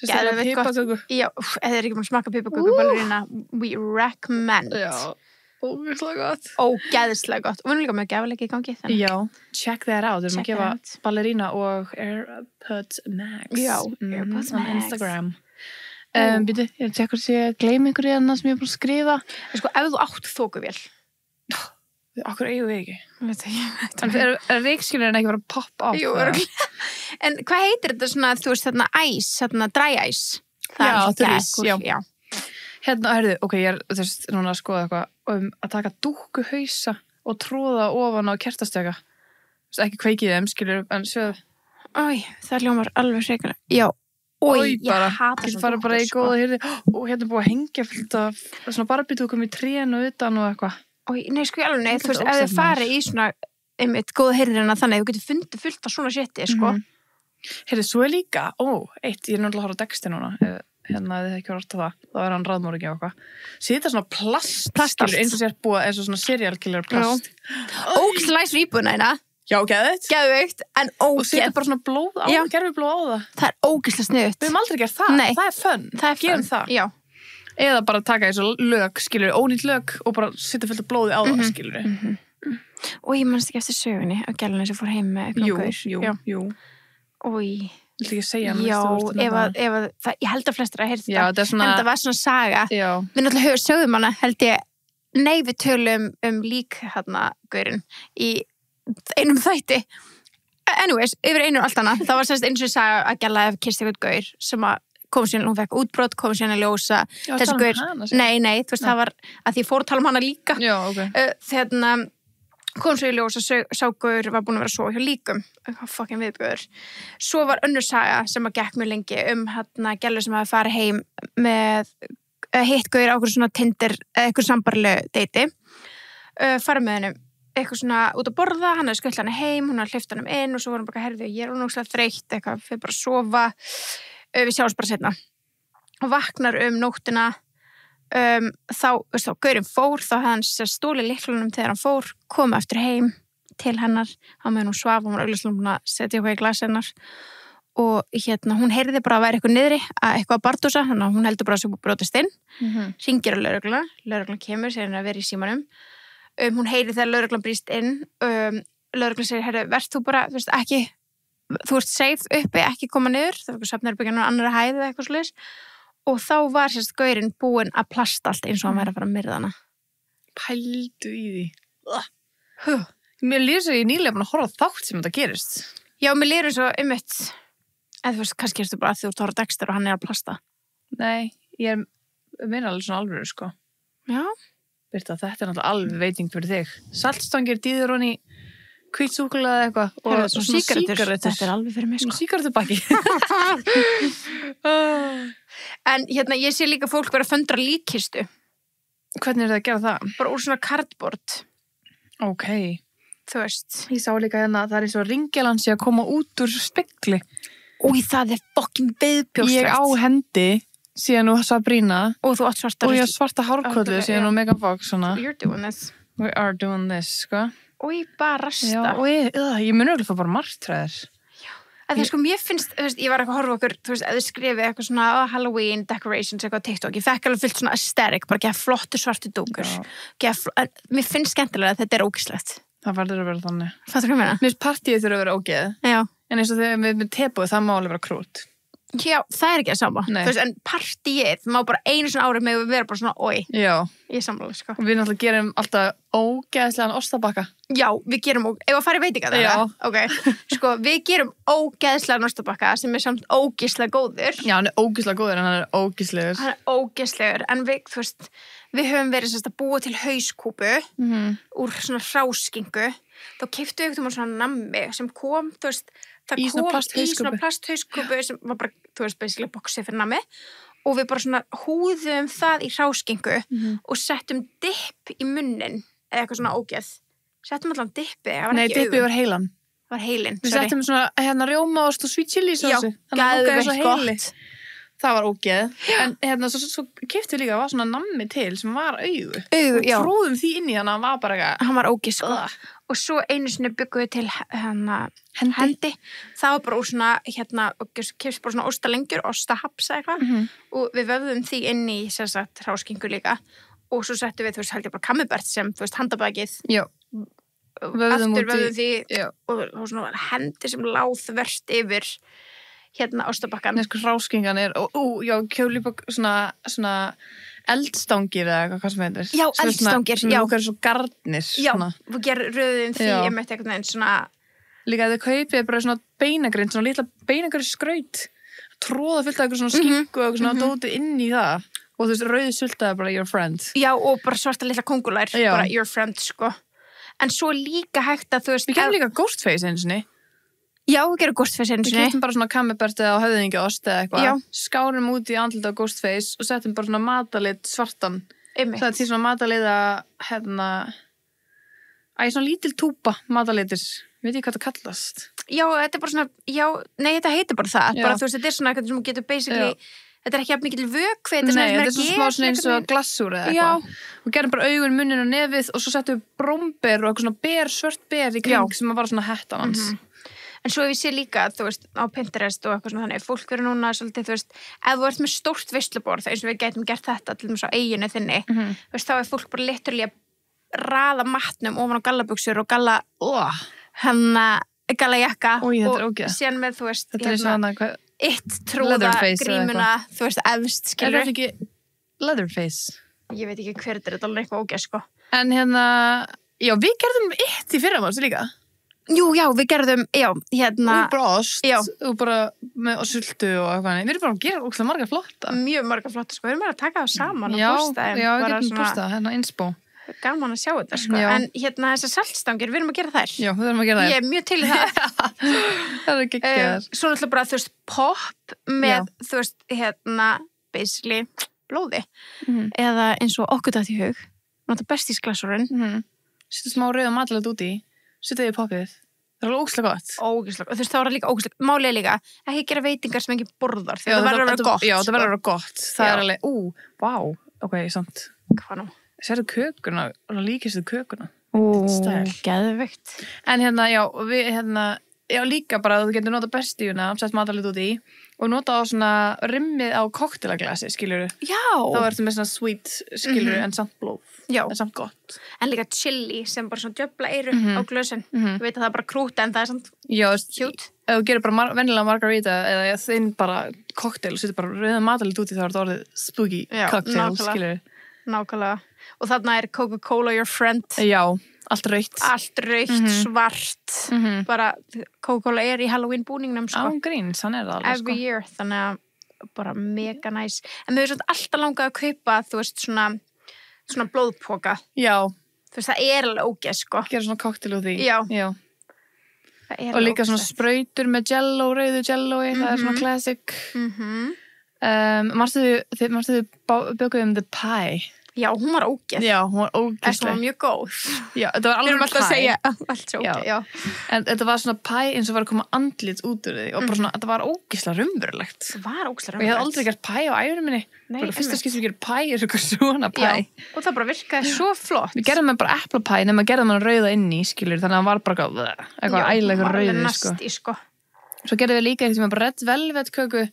A: geða pipaköku.
B: Já, ef þið er ekki búin að smaka pipaköku ballerína, we recommend.
A: Já. Ógeðslega gott.
B: Ógeðslega gott. Og við erum líka með gæfuleiki í gangi.
A: Já, check that out. Við erum að gefa ballerína og AirPods Max.
B: Já, AirPods Max.
A: Á Instagram. Býtu, ég er að tjekka að ég gleymi einhverju hérna sem ég er búin að skrifa.
B: Sko, ef þú átt þokuvél.
A: Okkur eigum við ekki.
B: En
A: er reikskilurinn ekki bara að poppa á?
B: Jú, en hvað heitir þetta svona, þú veist, þarna ice, þarna dry ice?
A: Já, þurrís, já. Hérna, ok, ég er þú veist, núna að skoða eitthvað að taka dúkkuhausa og tróða ofan á kertastjaka. Ekki kveikið þeim, skilur, en sjöðu.
B: Ói, það ljómar alveg sveikana. Já, ói, ég hata
A: svona fara bara í góða hyrði og hérna búið að hengja fullt af svona barbitúkum í trén og utan og eitthvað.
B: Ói, nei, sko, alveg nei, þú veist, ef þið farið í svona einmitt góða hyrðina þannig, þú getur fundið fullt af svona shiti, sko.
A: Heyrðu, svo líka, ég er náttúrulega að horfa á Dexter núna, hérna, þið ekki orðið það, þá er hann raðmóringi á eitthvað. Sýta svona plast eins og sér búið, eins og svona serial killer plast.
B: Ógeðslega næs fyrir íbúðina hérna.
A: Já, geðveikt,
B: en ógeð.
A: Og setja bara svona blóð á, gerviblóð á það.
B: Það er ógeðslega sniðugt.
A: Við höfum aldrei gert það.
B: Nei.
A: Það er fun. Gerum það.
B: Já.
A: Eða bara taka eins og lög, skilur, ónýtt lög og bara setja fullt af blóði á það, skilur.
B: Og ég manst ekki eftir sögunni af gælunni sem fór heim með
A: Jú.
B: Ói.
A: Viltu ekki segja hann?
B: Já, ég held að flestir að heyrði
A: þetta. Já,
B: en það var svona saga.
A: Já.
B: Við náttúrulega sögðum hana, held ég, við tölum lík hérna, gaurinn, í einum þætti. Anyways, yfir einu allt annað. Það var semst eins og ég sagði að gæla ef kyrst eitthvað gaur sem að kom síðan, hún fekk útbrot, kom síðan að ljósa þessi gaur. Nei, þú veist, það var að því ég fór að tala hana líka.
A: Já,
B: þegar kom svo í ljósa, sá gaur var búin að vera svo hjá líkum. Fucking viðbjöður. Svo var önnur saga sem að gekk mjög lengi hérna gælu sem hafi farið heim með hitt gaur á okkur svona Tinder, eitthvað sambarlegu deiti. Farið með hennum eitthvað svona út að borða, hann hefði skullt hann heim, hún hafði hleypt hann inn og svo var hann bara, herðu, ég er ónákslega þreytt, eitthvað, fyrir bara að sofa, við sjáumst bara seinna. Og vaknar nóttina, þá, veist þá, gaurinn fór, þá hafði hann stólið lyklunum þegar hann fór, kom eftir heim til hennar, hann með hún svaf, hún var augljóslega búin að setja eitthvað í glas hennar og hérna, hún heyrði bara að væri eitthvað niðri, eitthvað að bardúsa, þannig að hún heldur bara að svo brotist inn, hringir á lögreglan kemur, segir henni að vera í símanum. Hún heyri þegar lögreglan brýst inn lögreglan segir, herru, verð þú bara þú veist, ekki, þú ert safe uppi ekki koma niður, það var eitthvað svefnherbergjan á annarri hæð eða eitthvað svoleiðis og þá var sérst gaurinn búinn að plasta allt eins og hann væri að fara að myrða hana.
A: Pældu í því. Mér líður svo ég nýlega búin að horfa á þátt sem þetta gerist.
B: Já, mér líður svo einmitt eða þú veist, kannski ertu bara að þú ert að horfa á Dexter og hann er að plasta.
A: Nei, ég meina alveg svona alvöru, sko.
B: Já.
A: Birta, þetta er náttúrulega alveg veiting fyrir þig. Saltstangir, dýður honni, hvítsúkulega eða eitthvað og svona sígarettur.
B: Þetta er alveg fyrir mig, sko.
A: Sígarettubakki.
B: En hérna, ég sé líka fólk vera að föndra líkkistu.
A: Hvernig er það að gera það?
B: Bara úr svona cardboard.
A: Ok.
B: Þú veist.
A: Ég sá líka hérna að það er eins og ringjalan sé að koma út úr spegli.
B: Új, það er fucking viðbjóðslegt.
A: Ég á hendi síðan nú Sabrina
B: og þú átt svarta
A: og ég svarta hárkollu síðan nú Megan Fox svona.
B: You're doing this.
A: We are doing this, sko.
B: Új, bara rasta.
A: Já, og ég mun örugglega fá bara margtræðir.
B: En það sko, mér finnst, þú veist, ég var eitthvað að horfa okkur, þú veist, ef þið skrifið eitthvað svona Halloween decorations, eitthvað TikTok, ég fekk alveg fullt svona aesthetic, bara geða flottu svartu dúkur. Mér finnst skemmtilega að þetta er ógeðslegt. Það
A: verður að vera þannig.
B: Fattu hvað ég meina?
A: Mér finnst partíið þurfa að vera ógeð.
B: Já.
A: En eins og þegar við með tebúið, það má alveg vera krút.
B: Já, það er ekki að sama. Þú veist, en partíið má bara einu svona árið með að vera bara svona, oi.
A: Já.
B: Ég er sammála, sko.
A: Og við náttúrulega gerum alltaf ógeðslegan ostabakka.
B: Já, við gerum, ef að fara í veitinga það,
A: já.
B: Ok. Sko, við gerum ógeðslegan ostabakka sem er samt ógeðslega góður.
A: Já, hann er ógeðslega góður en hann er ógeðslegur.
B: Hann er ógeðslegur, en við, þú veist, við höfum verið sérst að búa til hauskúpu úr svona hráskingu. Þá keyptum við eitthvað svona nammi sem kom, þú veist, það kom í svona plasthauskúpu sem var bara, þú veist, basically boxið fyrir nammi og við bara svona húðum það í hráskingu og settum dipp í munnin eða eitthvað svona ógeð. Settum allan dippi, það var
A: Nei,
B: ekki augun.
A: Nei, dippi var heilan.
B: Var heilin,
A: Við settum svona hérna rjómaost og sweet chili sósu.
B: Já, geðveikt gott.
A: Það var ógeð. En hérna, svo keyptum við líka, var svona nammi til sem var augu.
B: Já.
A: Og tróðum því inn í hann, hann var bara eitthvað.
B: Hann var ógeð, sko. Og svo einu sinni byggum við til hendi. Það var bara úr svona, hérna, keypst bara svona ostalengjur, ostahapsa eitthvað. Og við vöfðum því inn í, sem sagt, hráskingu líka. Og svo settum við, þú veist, held ég bara kammibert sem, þú veist, handabakið.
A: Já. Vöfðum
B: því og svona hendi sem láð þvert yfir hérna ostabakkan.
A: Nei, sko, hráskingan er, já, kjólibak, svona eldstangir eða hvað sem heitir.
B: Já, eldstangir, já.
A: Svona svo garnir.
B: Já, við gerum röðum því, ég meitt eitthvað einn svona.
A: Líka að þið kaupið bara svona beinagrind, svona litla beinagrind skraut. Tróða fullt af eitthvað svona skinku og eitthvað svona dótið inn í það. Og þú veist, rauði sultaði bara your friend.
B: Já, og bara svarta litla kóngulær, bara your friend, sko. En svo líka hægt að, þú veist...
A: Við gerum líka Ghostface einu sinni.
B: Já, við gerum Ghostface einu
A: Við
B: sinni.
A: keyptum bara svona kammerberti á höfðingjaost eða
B: Já.
A: eitthvað, skárum út í andlit á Ghostface og settum bara svona matalit svartan.
B: Einmitt.
A: Það er til svona mataliða, svona lítil túpa matalitir. Veit ég hvað það kallast?
B: Já, þetta er bara svona, þetta heitir bara það.
A: Já.
B: Bara þú veist, þetta er svona eitthvað sem þú getur basically, þetta er ekki jafn mikil vökvi, þetta er
A: Nei,
B: svona
A: þetta er svona smá svona eins og glassúr eða eitthvað. Og gerum bara augun, munnin og nefið og svo settum við brómber og eitthvað svona svört ber í kring sem var svona hettan hans.
B: En svo hef ég sé líka, þú veist, á Pinterest og eitthvað svona þannig, fólk verður núna svolítið, þú veist, ef þú ert með stórt veisluborð, eins og við gætum gert þetta til dæmis á eiginu þinni, þú veist, þá er fólk bara literally að raða matnum ofan á gallabuxur og gallajakka og síðan með, þú veist,
A: þetta er svona
B: trúða grímuna, þú veist, efst, skilur.
A: Er þetta ekki Leatherface?
B: Ég veit ekki hver þetta er alveg eitthvað ógeð, sko.
A: En já, við gerðum í fyrramáls líka.
B: Jú, já, við gerðum,
A: Og bara ost, og bara með sultu og eitthvað. Við erum bara að gera ókslega marga flotta.
B: Mjög marga flotta, sko. Við erum bara að taka það saman og posta þeim.
A: Já, við getum postað, inspo.
B: Gaman að sjá þetta, sko.
A: Já.
B: En þessar saltstangir, við erum að gera þær.
A: Já, við erum að gera þær.
B: Ég er mjög til í það.
A: Það er geggjaðar.
B: Svo náttúrulega bara, þú veist, pop með, þú veist, basically, blóði. Eða eins og okkur datt í hug. Náttúrulega bestísglassurinn.
A: Settu smá rauða matlega út í. Settu þið í poppið. Það er alveg ógeðslega gott.
B: Ógeðslega. Þú veist, það var líka ógeðslega. Málið er líka, ekki gera veitingar sem ekki borðar. Því það verður að vera gott.
A: Já, það verður að vera gott. Það er alveg, vá. Ok, samt.
B: Hvað nú?
A: Sérðu kökuna, og líkist þið kökuna.
B: Geðveikt.
A: En við líka bara að þú getur nota bestíuna, sett matalit út í og nota á svona rimmið á koktélaglasi, skilurðu.
B: Já.
A: Þá ertu með svona sweet, skilurðu, en samt blóð.
B: Já.
A: En samt gott.
B: En líka chili sem bara svona djöfla eyru á glösin. Þú veit að það er bara krúta en það er samt cute.
A: Ef þú gerir bara venjulega margarita eða þinn bara koktél og setur bara rauða matalit út í þá er þetta orðið spooky cocktail, skilurðu.
B: Nákvæmlega. Og þarna er Coca-Cola your friend.
A: Já. Allt rautt,
B: svart, bara Coca-Cola er í Halloween búningnum, sko.
A: Gríns, hann er það alveg,
B: Every year, þannig að bara mega næs. En við erum alltaf langað að kaupa, þú veist, svona blóðpoka.
A: Já.
B: Þú veist, það er alveg ógeð, sko.
A: Gera svona koktél úr því.
B: Já.
A: Og líka svona sprautur með rauðu jellói, það er svona classic. Manstu þið bökuðum The Pie?
B: Já, hún var ógeð.
A: Já, hún var ógeðsleg.
B: Þess var mjög góð.
A: Já, þetta var alveg pie. Við erum alltaf að segja
B: allt svo ógeð, já.
A: En þetta var svona pie eins og var að koma andlit út úr því og bara svona, þetta var ógeðslega raunverulegt.
B: Það var ógeðslega raunverulegt.
A: Og ég hef aldrei gert pie á æfri minni.
B: Nei,
A: bara fyrsta skipti sem ég gerir pie er eitthvað svona pie.
B: Já, og það bara virkaði svo flott.
A: Við gerðum bara eplapie nema gerðum hann rauða inn í, skilur, þannig að hann var bara eitthvað ægilega rauður, sko. Svo gerðum við líka eitthvað bara red velvet köku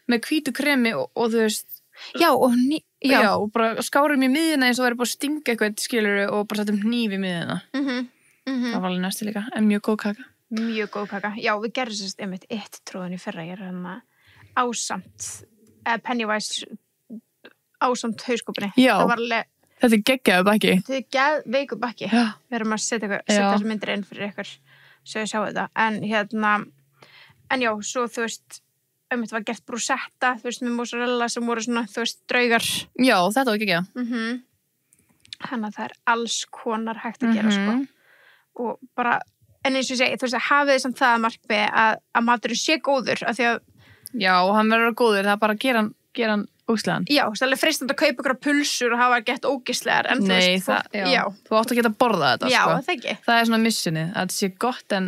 A: með hvítu kremi og þú veist
B: Já,
A: og bara skárum í miðjuna eins og verið búið að stinga eitthvað, skilur, og bara settum hníf í miðjuna. Það var alveg næstu líka, en mjög góð kaka.
B: Mjög góð kaka. Já, við gerðum sérst einmitt trúðan í fyrra, ég er ásamt, Pennywise ásamt hauskúpunni.
A: Já,
B: það var alveg,
A: þetta er geggjaðu bakki.
B: Þetta er geðveiku bakki.
A: Já.
B: Við erum að setja þessar myndir inn fyrir ykkur svo ég sjá þetta. En já, svo þú veist, einmitt var gert brúsetta, þú veist, með mozzarella sem voru svona, þú veist, draugar.
A: Já, þetta var geggja.
B: Þannig að það er alls konar hægt að gera, sko. Og bara, en eins og ég segi, þú veist, að hafið þess að það markmið að maturinn sé góður, af því að
A: já, hann verður góður, það er bara að gera hann ógeðslegan. Já,
B: það er alveg freistandi að kaupa ykkur pulsur og hafa gett ógeðslegar, en
A: nei, þú veist, já. Þú átt að geta borða þetta,
B: já,
A: sko.
B: Já, það ekki.
A: Það er svona missionið, að þetta sé gott en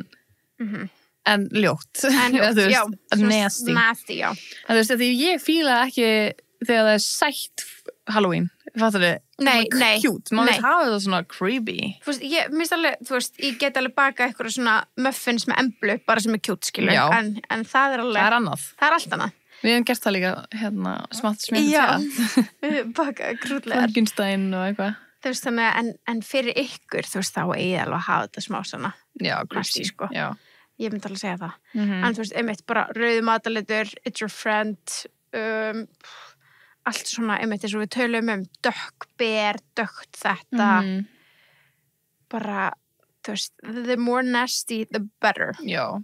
A: ljótt.
B: En ljótt, já.
A: Nasty,
B: já.
A: En þú veist, því ég fíla ekki þegar það er sætt Halloween, fattar þið?
B: Nei.
A: Cute, maður veist hafa það svona creepy.
B: Þú veist, ég minnst alveg, þú veist, ég get alveg baka eitthvað svona muffins með emblu, bara sem er cute, skilur.
A: Já.
B: En það er alveg.
A: Það er annað.
B: Það er allt annað.
A: Við hefum gert það líka, smátt smið.
B: Já, við hefum bakað krútlegar.
A: Frankenstein og eitthvað.
B: Þú veist, þannig, en fyrir ykkur, þú veist, þá eigi alveg að hafa þetta smá svona.
A: Já, creepy,
B: sko.
A: Já.
B: Ég myndi alveg segja það. En þú veist, einmitt bara rauðu matalitur, it's your friend, allt svona, einmitt eins og við tölum dökk ber, dökkt þetta. Bara, þú veist, the more nasty, the better.
A: Já.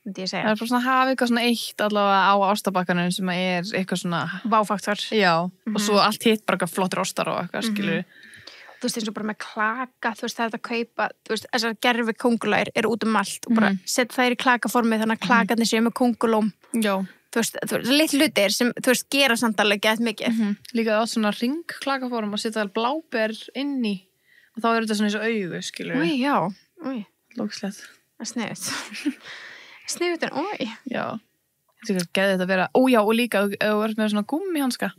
B: Myndi ég segja.
A: Það er bara svona að hafa eitthvað svona eitt allavega á ástabakkanum sem er eitthvað svona
B: váfaktor.
A: Já, og svo allt hitt bara eitthvað flottir ostar og eitthvað, skilur.
B: þú veist, eins og bara með klaka, þú veist, það er að kaupa, þú veist, þessar gerfi kóngulær eru út allt og bara setja þær í klakaformi þannig að klakarnir séu með kóngulóm.
A: Já.
B: Þú veist, litlu hlutir sem, þú veist, gera samt alveg gett mikið.
A: Líka á svona ringklakaform og setja bláber inn í og þá er þetta svona eins og augu, skilur.
B: Új, já. Új.
A: Lókslegt.
B: Það er sniðut. Sniðut en új.
A: Já. Þetta er geðið þetta að vera. Ó já, og líka ef þú ert með svona gúmmihanska.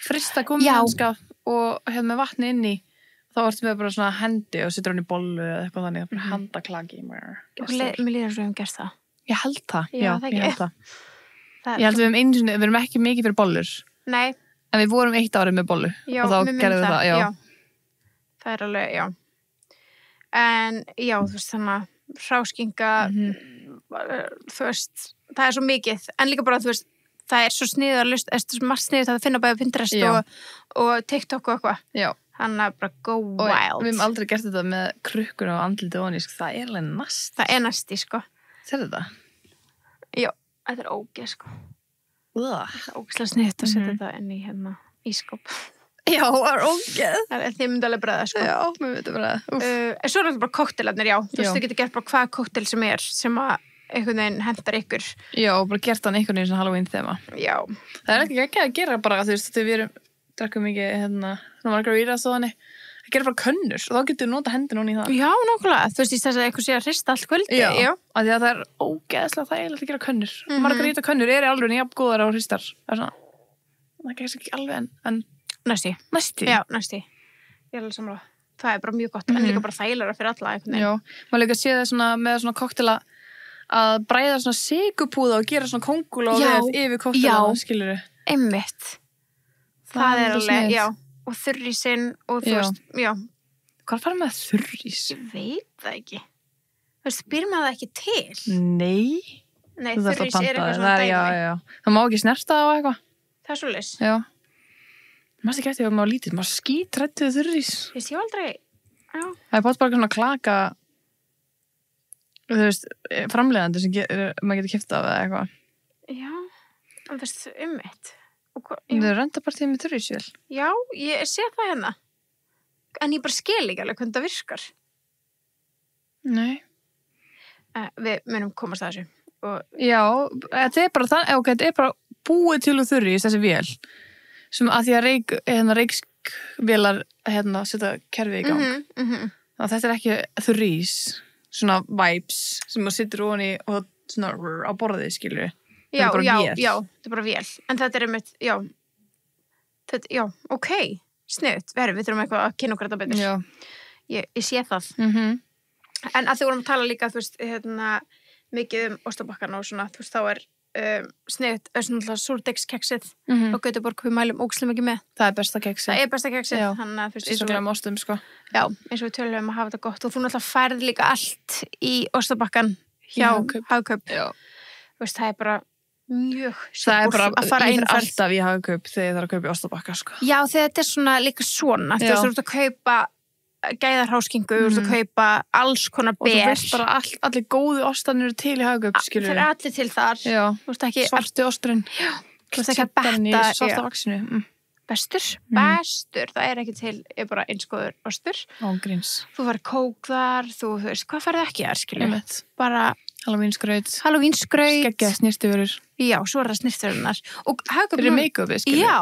A: Frista gúmmihanska og með vatni inn í. Þá ertu með bara svona hendi og setur hann í bollu eða eitthvað þannig. Bara handaklaki.
B: Mér líður svo gert það.
A: Ég held það. Já, ég held það.
B: Ég
A: held við erum ekki mikið fyrir bollur.
B: Nei.
A: En við vorum 1 árið með bollu.
B: Já,
A: og þá gerðum við það.
B: Já. Það er alveg, já. En já, þú veist þannig að hráskinga, þú veist, það er svo mikið. En líka bara, þú veist, það er svo sniðarlust, margt sniðut að finna bæði Pinterest og TikTok og eitthvað. Já. Þannig að bara go wild.
A: Við hefum aldrei gert þetta með krukkur og andliti og onísk. Það er alveg næst.
B: Það er næsti, sko.
A: Sér þetta?
B: Já, þetta er ógeð, sko. Það er ógeðslega sniðut að setja þetta inn í ískáp.
A: Já, það er ógeð.
B: Þið myndi alveg bræða, sko.
A: Já, við myndum bræða.
B: En svo er þetta bara koktelarnir, já. Þú veist, þið getur gert bara hvaða koktel sem er, sem að einhvern veginn hendar ykkur. Já,
A: og bara gert hann einhvern veginn sem Halloween þema.
B: Já.
A: Það er ekki að gera bara, þú veist, þegar við drakkum mikið, svona margar víras og þannig. Það gerir bara könnur og þá getur við nota hendin hún í það.
B: Já, nákvæmlega. Þú veist, í þess að eitthvað sé að hrista allt kvöldi.
A: Já. Af því að það er ógeðslega þægilegt að gera könnur. Margaríta könnur eru alveg jafn góðar á hristar. Það er ekki alveg en
B: Næsti. Já, næsti. Ég er alveg sammála. Það er bara mjög gott, en líka bara þægilegra fyrir alla.
A: Já, maður líka sé það með svona koktela að bræða svona sigurpúða og gera svona kóngula og yfir koktela, skilur þau.
B: Einmitt. Það er alveg, já. Og þurrísinn og þú veist, já.
A: Hvað fara með þurrís?
B: Ég veit það ekki. Þú veist, býr maður það ekki til?
A: Nei.
B: Nei, þurrís er eitthvað svona dæmi.
A: Já. Það má ekki snerta á eitthvað.
B: Það er svoleiðis.
A: Já. Maður ekki eftir að maður lítið, maður skítrættuð þurrís.
B: Ég aldrei, já.
A: Það er bara svona klaka, þú veist, framleiðandi sem maður getur keypt af eða eitthvað.
B: Já, þú veist, einmitt.
A: Það er rendapartíð með þurrísvél.
B: Já, ég sé það hérna. En ég bara skil ekki alveg hvernig það virkar.
A: Nei.
B: Við munum komast að þessu.
A: Já, þetta er bara þetta er bara búið til úr þurrís, þessi vél. Sem að því að reikskvélar setja kerfið í gang. Þannig að þetta er ekki þurrís, svona vibes sem maður sittur ofan í og svona á borðið, skilur við.
B: Já, þetta er bara vél. En þetta er einmitt, já, ok, sniðut. Við þurfum eitthvað að kynna okkur þetta betur.
A: Já.
B: Ég sé það. En að þið vorum að tala líka, þú veist, mikið ostabakkarna og svona, þú veist, þá er sniðut, svona súrdegskeksið og Gautaborg, við mælum ógeðslega mikið með.
A: Það er besta keksið.
B: Það er besta keksið.
A: Þannig að fyrst ísaklega með ostum, sko.
B: Já, eins og við tölum að hafa þetta gott og þú náttúrulega færð líka allt í ostabakkan hjá Hagkaup. Já. Þú veist, það er bara mjög
A: sigur að fara einu ferð. Alltaf í Hagkaup þegar það er að kaupa í ostabakka, sko.
B: Já, þegar þetta er svona líka svona, þú veist, þú ert að kaupa gæðarháskingu, þú ert að kaupa alls konar ber.
A: Og þú veist bara allir góðu ostanir til í Hagkaup, skilur við.
B: Það er allir til þar.
A: Já,
B: ekki,
A: svarti osturinn.
B: Já, þú veist ekki að betta.
A: Svarta vaksinu.
B: Bestur, það er ekki til, er bara einskoður ostur.
A: Ángríns.
B: Þú fær kók þar, þú veist, hvað færðu ekki þar, skilur við? Bara Halloween-skraut.
A: Skeggjaði snirtivörur.
B: Já, svo er það snirtivörunar. Og Hagkaup
A: fyrir make-upið, skilur.
B: Já,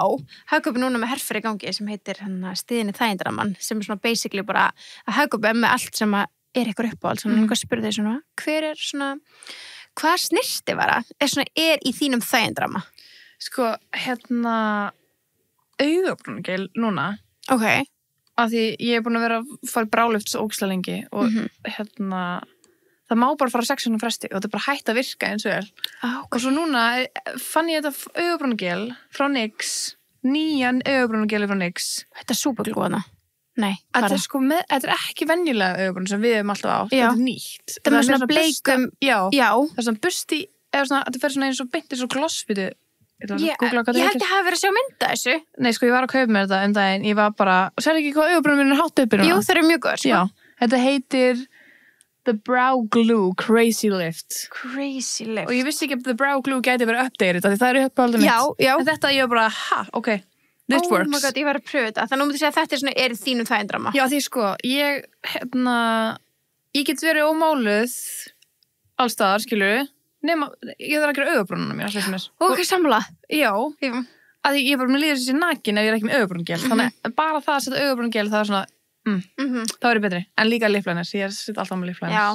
B: Hagkaup er núna með herfer í gangi sem heitir stiðinni þægindramann, sem er svona basically bara að Hagkaup er með allt sem er ykkur uppáhald. Svona hvað spyrir þau svona, hver er svona, hvað snirtivara er í þínum þægindrama? Sko,
A: augabrúnagel núna.
B: Ok.
A: Af því ég er búin að vera að fara brálöft svo ógeðslega lengi og það má bara fara 6 sinnum fresti og þetta er bara hætt að virka eins og vel.
B: Okay.
A: Og svo núna fann ég þetta augabrúnagel frá NYX, nýjan augabrúnageli frá NYX.
B: Þetta er súperglúana. Nei,
A: hvað er sko þetta er ekki venjulega augabrún sem við hefum alltaf átt. Þetta er nýtt.
B: Þetta er með svona bleikum.
A: Já. Það er svona busti, þetta fer svona eins og beint eins og glossbyttu.
B: Ég held ég hafi verið að sjá mynda þessu.
A: Nei, sko, ég var að kaupa mér þetta daginn, ég var bara, og sér ekki hvað augabrúnum minn er hátt uppi núna?
B: Jú, það er mjög góð, sko.
A: Já, þetta heitir The Brow Glue Crazy Lift.
B: Crazy Lift.
A: Og ég vissi ekki að The Brow Glue gæti verið updated, því það er uppáhaldið mitt.
B: Já.
A: En þetta ég var bara, ok, this works.
B: Oh my god, ég var að pröfa þetta. Þannig að þú segja að þetta er þínum þægindrama.
A: Já, því sko, ég get verið ómáluð allstaðar, skilur nema, ég þarf að gera augabrúnuna mér, alltaf sem er.
B: Ok, samla.
A: Já, að ég bara með líður þessi nakin ef ég er ekki með augabrúngel, þannig að bara það að setja augabrúngel, það er svona, það verður betri. En líka liflænir, ég setja alltaf með liflænir.
B: Já,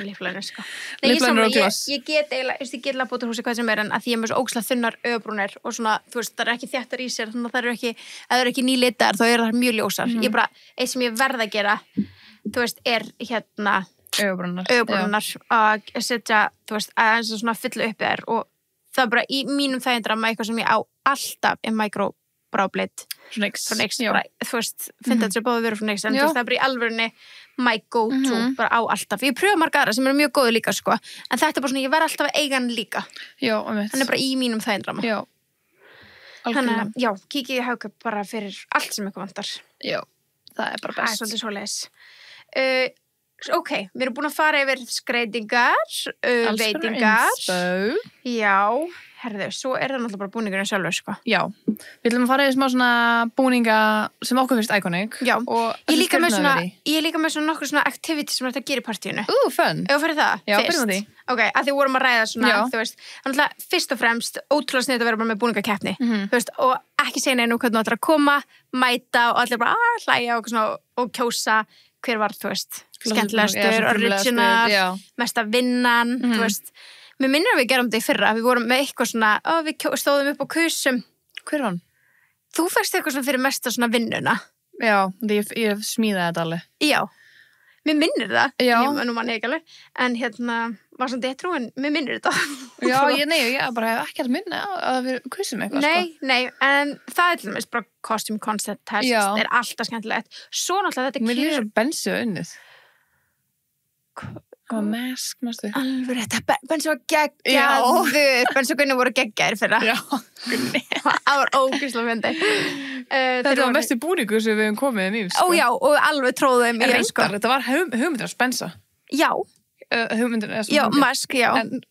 B: liflænir, sko.
A: Liflænir og gloss.
B: Ég get eiginlega búið til húsi hvað sem er, en að því ég er með svo ógeðslega þunnar augabrúnir og svona, þú veist, það er ekki þéttar í sér, þannig að það eru ekki nýlitar, þá eru það mjög ljósar. Ég bara, eitt sem ég verð að gera, þú veist, er augabrúnar að setja, þú veist, að svona fylla upp þær og það er bara í mínum þægindrama eitthvað sem ég á alltaf microbrow-blade
A: frá NYX,
B: bara, þú veist, finna þetta sem báðu verið frá NYX en þú veist, það er bara í alvörunni my go-to, bara á alltaf. Ég pröfa marga aðra sem eru mjög góðu líka, sko, en þetta er bara svona, ég verð alltaf að eiga hann líka.
A: Já,
B: hann er bara í mínum þægindrama.
A: Já,
B: algjörlega. Þannig, já, kikið í Hagkaup bara fyrir allt sem eitthvað vantar.
A: Já, það er bara best.
B: Það er svolítið svoleiðis. Ok, við erum búin að fara yfir skreytingar, veitingar. Já, herðu, svo er það náttúrulega bara búningurinn sjálfur, sko.
A: Já, við ætlum að fara yfir smá svona búninga sem okkur finnst iconic.
B: Já, ég er líka með svona nokkur svona activity sem er að gera í partíinu.
A: Fun.
B: Ef við fyrir það,
A: já, byrjum því.
B: Ok, að því vorum að ræða svona, þú veist, náttúrulega fyrst og fremst ótrúlega sniðugt að vera bara með búningakeppni, þú veist, og ekki segja neinu hvernig þú ætlar að koma, mæta og allir bara hlæja og kjósa hver var, þú veist, skemmtilegastur, original, mesta vinnan, þú veist. Mér minnir að við gerum þetta í fyrra, við vorum með eitthvað svona, við stóðum upp á kusum.
A: Hver var hann?
B: Þú fækst eitthvað svona fyrir mesta svona vinnuna.
A: Já, ég smíðaði þetta alveg.
B: Já, mér minnir það.
A: Já.
B: Nú mann ég ekki alveg, en var svona dettrú, en mér minnir þetta.
A: Já, ég bara hef ekki að minna að við kusum eitthvað,
B: sko. Nei, en það er til dæmis bara costume concept test, er alltaf skemmtilegt. Svo náttúrulega þetta
A: mér líður svo Bensi á unnið. Hvað mask, mástu?
B: Alveg þetta, Bensi var geggjaður. Bensi og Gunni voru geggjaðir fyrra.
A: Já, Gunni.
B: Það var ógeðslega fyndið.
A: Þetta var mestu búningur sem við hefum komið um í, sko.
B: Já, og alveg tróðum í
A: það, sko. Þetta var hugmyndir að Bensa.
B: Já.
A: Hugmyndir.
B: Já, mask, já.
A: En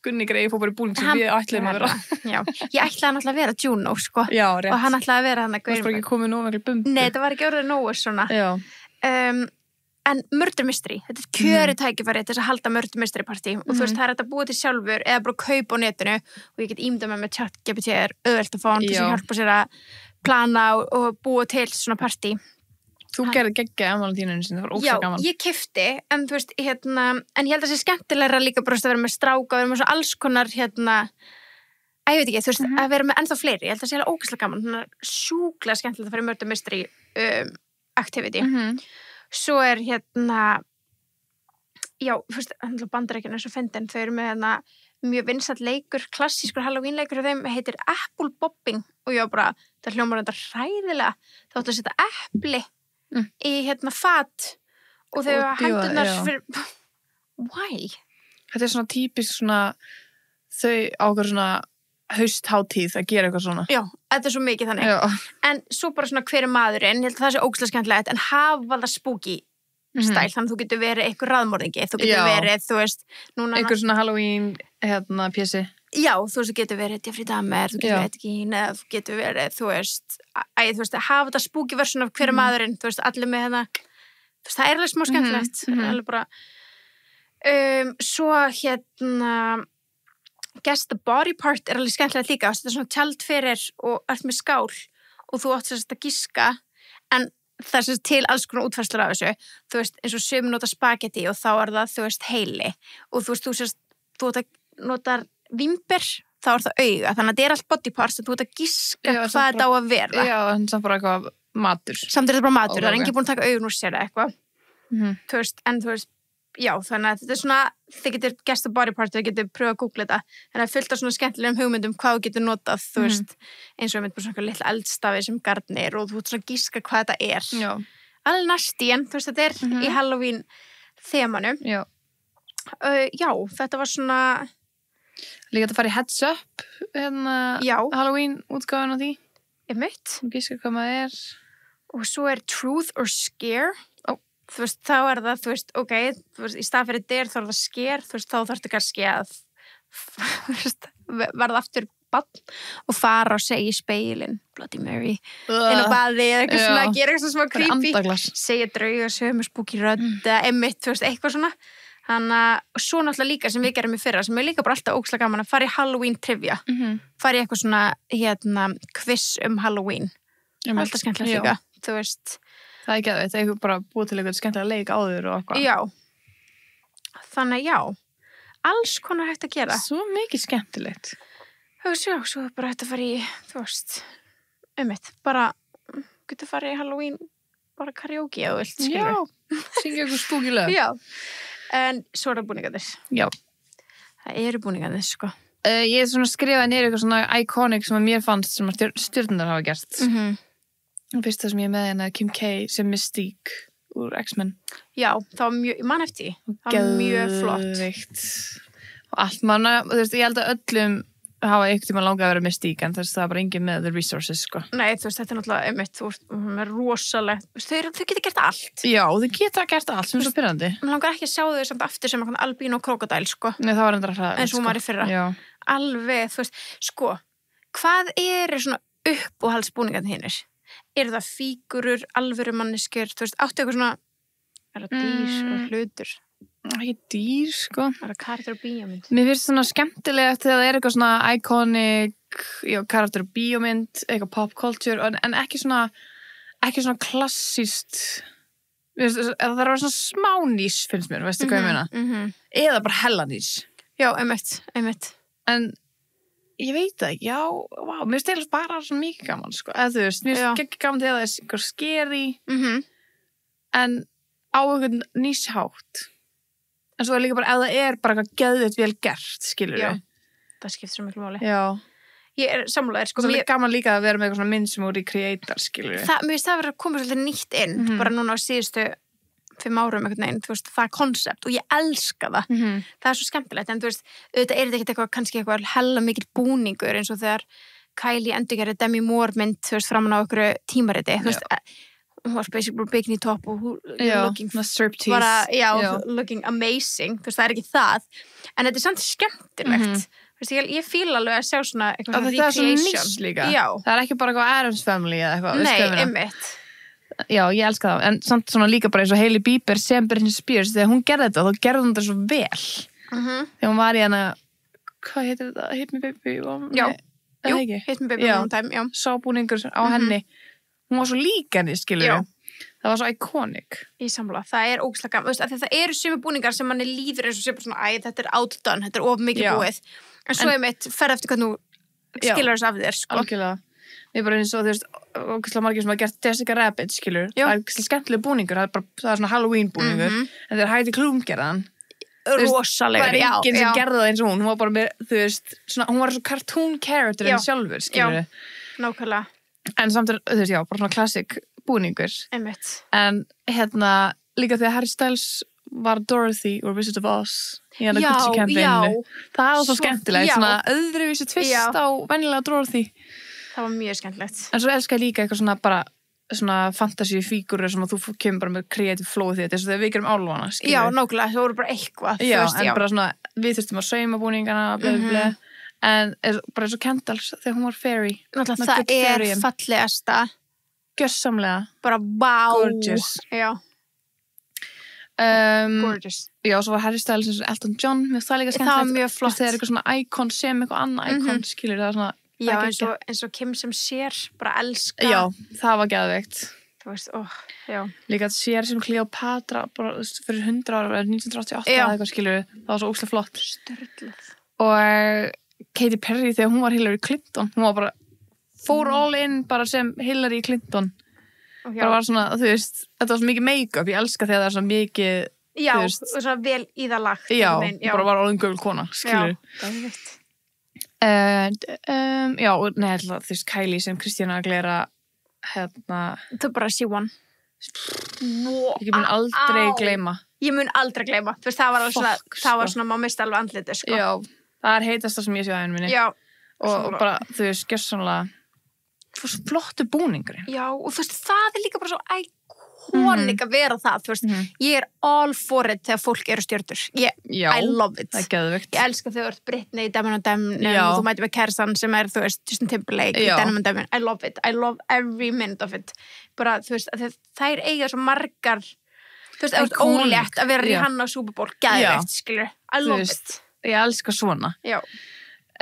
A: Gunni greið fór bara í búning sem við ætlaðum að vera.
B: Já, ég ætlaði náttúrulega að vera Juno, sko.
A: Já, rétt.
B: Og hann ætlaði að vera hann að
A: það var ekki komið nóg miklu bumbu.
B: Nei, það var ekki orðið nógu svona.
A: Já.
B: En murder mystery, þetta er kjörið tækifæri til þess að halda murder mystery partí og þú veist, það er þetta búið til sjálfur eða bara kaupa á netinu og ég get ímyndað með ChatGPT er auðvelt að fá hann til að hjálpa sér að plana og búa til svona partí.
A: Þú gerði geggja afmæltíðinu sinni, það var ósað gaman.
B: Já, ég keypti, en þú veist, en ég held að það sé skemmtilegra líka bara að vera með stráka, vera með svo alls konar, ég veit ekki, þú veist, að vera með ennþá fleiri, ég held að það sé alveg ógeðslega gaman, svona sjúklega skemmtilegt að fara í murder mystery activity. Svo er já, þú veist, Bandaríkjunum er svo fyndin, þau eru með mjög vinsæll leikur, klassískur Halloween leikur og þeim heitir Apple Bobbing og ég var bara, það hljómar þetta hræðilega, þá ættu að setja epli í fat og þau hendurnar fyrir why?
A: Þetta er svona típisk svona þau ákveður svona haustháttíð að gera eitthvað svona.
B: Já, þetta er svo mikið þannig.
A: Já.
B: En svo bara svona hver er maðurinn, ég held að það sé ógeðslega skemmtilegt, en hafa það spooky stæl, þannig að þú getur verið einhver raðmorðingi, þú getur verið, þú veist, núna
A: einhver svona Halloween pjessi.
B: Já, þú veist, þú getur verið Jeffrey Dahmer, þú getur verið Gín, eða þú getur verið, þú veist, hafa þetta spooky version af hver er maðurinn, þú veist, allir með þú veist, það er alveg smá skemmtilegt, alveg bara svo guess the body part er alveg skemmtilegt líka, þetta er svona tjald fyrir og ert með skál og þú átt að giska, en það er til alls konar útfærslur af þessu, þú veist, eins og sum nota spagetti og þá er það, þú veist, heili og þú veist, þú notar vimbir, þá er það auga, þannig að þetta er allt body parts og þú átt að giska hvað þetta á að vera.
A: Já, en samt bara eitthvað matur.
B: Samt er þetta bara matur, það er enginn búin að taka augun úr sér eitthvað, þú veist, en þú veist, já, þannig að þetta er svona, þið getur guess the body part, þið getur pröfað að googla þetta, en það er fullt af svona skemmtilegum hugmyndum hvað þú getur notað, þú veist, eins og við myndum bara svona litla eldstafi sem garnir og þú ert svona gíska hvað þetta er.
A: Já.
B: Alveg næsti, en þú veist, þetta er í Halloween þemanu.
A: Já.
B: Já, þetta var svona
A: líka að fara í heads up, Halloween útgáfan á því.
B: Einmitt.
A: Gíska hvað maður er.
B: Og svo er truth or scare. Þú veist, þá er það, þú veist, ok, þú veist, í stað fyrir dyr þá er það sker, þú veist, þá þarftu kannski að verða aftur barn og fara og segja í speilin Bloody Mary inn á baði eða eitthvað svona, gera eitthvað svona creepy segja draugasögum, spooky rödd einmitt, þú veist, eitthvað svona þannig að svo náttúrulega líka sem við gerum í fyrra sem er líka bara alltaf ógeðslega gaman að fara í Halloween trivia fara í eitthvað svona quiz Halloween alltaf skemmtilegt líka, þú veist
A: það ekki að þetta eitthvað bara búið til eitthvað skemmtilega leik áður og eitthvað
B: já, þannig já alls konar hægt að gera
A: svo mikið skemmtilegt
B: þú veist, já, svo bara hægt að fara í þú veist, bara getur fara í Halloween bara karaoke eða vilt, skilur
A: já, syngja eitthvað spooky lög
B: já, en svo er það búningarnir
A: já
B: það eru búningarnir, sko
A: ég er svona skrifað niður eitthvað svona iconic sem að mér fannst sem að stjörnundar hafa gert og fyrst það sem ég er með hérna Kim K sem Mystique úr X-Men
B: já, það var mjög, mann eftir það var mjög flott
A: geðveikt og allt manna, þú veist, ég held að öllum hafa einhvern tímann langað að vera Mystique en þess að það er bara engin með the resources, sko
B: nei, þú veist, þetta er náttúrulega einmitt, hún er rosalegt þau geta gert allt
A: já, þau geta gert allt sem er svo pyrrandi
B: maður langar ekki að sjá þau samt aftur sem albín og krokodæl, sko
A: nei, það var endur að hraða
B: eins og hún var í fyrra
A: já.
B: alveg, þú veist, sko hvað eru svona uppáhaldsbúningarnir hinnir? Eru það fígurur, alvöru manneskjur, þú veist, áttu eitthvað svona er það dýr og hlutur
A: ekki dýr, sko
B: er það karakter og bíómynd
A: mér finnst svona skemmtilegt þegar það er eitthvað svona iconic karakter og bíómynd, eitthvað pop culture en ekki svona klassíst það þarf að vera svona smá nýs finnst mér, veistu hvað ég meina eða bara hella nýs
B: já, einmitt
A: en ég veit það, já, vá, mér finnst bara svo mikið gaman, sko, eða þú veist mér finnst ekki gaman til að það er eitthvað skeri en á einhvern nýshátt en svo er líka bara, ef það er bara eitthvað geðveikt vel gert, skilur við
B: það skiptir svo miklu máli
A: já
B: ég er sammálaðir, sko
A: svo er gaman líka að vera með eitthvað svona mynd sem voru í creator, skilur við
B: mér finnst það verið að koma svolítið nýtt inn bara núna á síðustu 5 árum einhvern veginn, þú veist, það er konsept og ég elska það, það er svo skemmtilegt en þú veist, auðvitað er þetta ekkert eitthvað kannski eitthvað hella mikill búningur eins og þegar Kylie endurgerði Demi Moore mynd, þú veist, framan á einhverju tímariti, þú veist hún var basically bikini top og looking looking amazing, þú veist, það er ekki það en þetta er samt skemmtilegt þú veist, ég fíla alveg að sjá svona eitthvað
A: svona recreation það er svona nýs líka, það er ekki bara eitthvað Addams Family eða eitthvað,
B: nei, einmitt
A: já, ég elska það, en samt svona líka bara eins og Hailey Bieber sem Britney Spears, þegar hún gerði þetta þá gerði hún þetta svo vel þegar hún var í hana hvað heitir þetta, Hit Me Baby
B: Hit Me Baby One Time, já
A: sábúningur á henni hún var svo líka henni, skilur við það var svo iconic
B: í samla, það er ógeðslega gaman, þú veist, það eru sumi búningar sem manni líður eins og sé bara svona, þetta er outdone, þetta er of mikið búið en svo einmitt ferð eftir hvað nú skilur þess af þér, sko
A: algjörlega ég bara eins og þú veist, ógeðslega margir sem hafa gert Jessica Rabbit, skilur, það er ógeðslega skemmtileg búningur, það er svona Halloween búningur en þegar Heidi Klum gerðan
B: rosalegur,
A: það er enginn sem gerði það eins og hún var bara með, þú veist, svona, hún var svo cartoon character en sjálfur, skilur
B: nákvæmlega
A: en samt þú veist, já, bara svona classic búningur
B: einmitt
A: en hérna, líka þegar Harry Styles var Dorothy úr Wizard of Oz í hana Gucci campaignu það var svo skemmtilegt, svona öðruvísi tvist á venjulega Dorothy
B: það var mjög skemmtilegt
A: en svo elska ég líka eitthvað svona bara svona fantasíufígurur sem að þú kemur bara með creative flow því þetta er svo þegar við gerum álfana
B: já, nákvæmlega, það voru bara eitthvað
A: já, en bara svona, við þurftum að sauma búningana en bara eins og Kendalls þegar hún var fairy
B: náttúrulega, það er fallegasta
A: gjörsamlega
B: bara wow
A: gorgeous
B: já gorgeous
A: já, svo var Harry Styles eins og Elton John með það líka skemmtilegt
B: það var mjög flott
A: þegar eitthvað svona icon sem eitthvað annað icon skilur það svona
B: já, eins og Kim sem sér bara elska
A: já, það var geðveikt
B: þú veist, já
A: líka að sér sem Cleopatra bara fyrir 100 ára, 1988 eða eitthvað skilur það var svo ógeðslega flott
B: störtlað
A: og Katy Perry þegar hún var Hillary Clinton hún var bara fór all in bara sem Hillary Clinton bara var svona, þú veist þetta var svo mikið make-up, ég elska þegar það er svo mikið
B: já, og svona vel í það lagt
A: já, bara var all in gömul kona skilur
B: það er vitt
A: já, nei, þú veist Kylie sem Christina Aguilera hérna
B: þú bara she won
A: ég mun aldrei gleyma
B: þú veist, það var alveg svona það var svona, maður misti alveg andliti, sko
A: já, það er heitasta sem ég sé á henni minni
B: já
A: og bara, þú veist, gjörsamlega flottu búningur
B: já, og þú veist, það er líka bara svo iconic að vera það, þú veist, ég all for it þegar fólk eru stjörnur. I love it.
A: Það er geðveikt.
B: Ég elska þegar þú ert Britney í Demon og Demon og þú mætir með kæristan sem þú veist, Justin Timberlake í Demon og Demon. I love it. I love every minute of it. Bara, þú veist, þær eiga svo margar, þú veist, það er ólétt að vera Rihanna á Super Bowl, geðveikt, skilur. I love it.
A: Ég elska svona.
B: Já.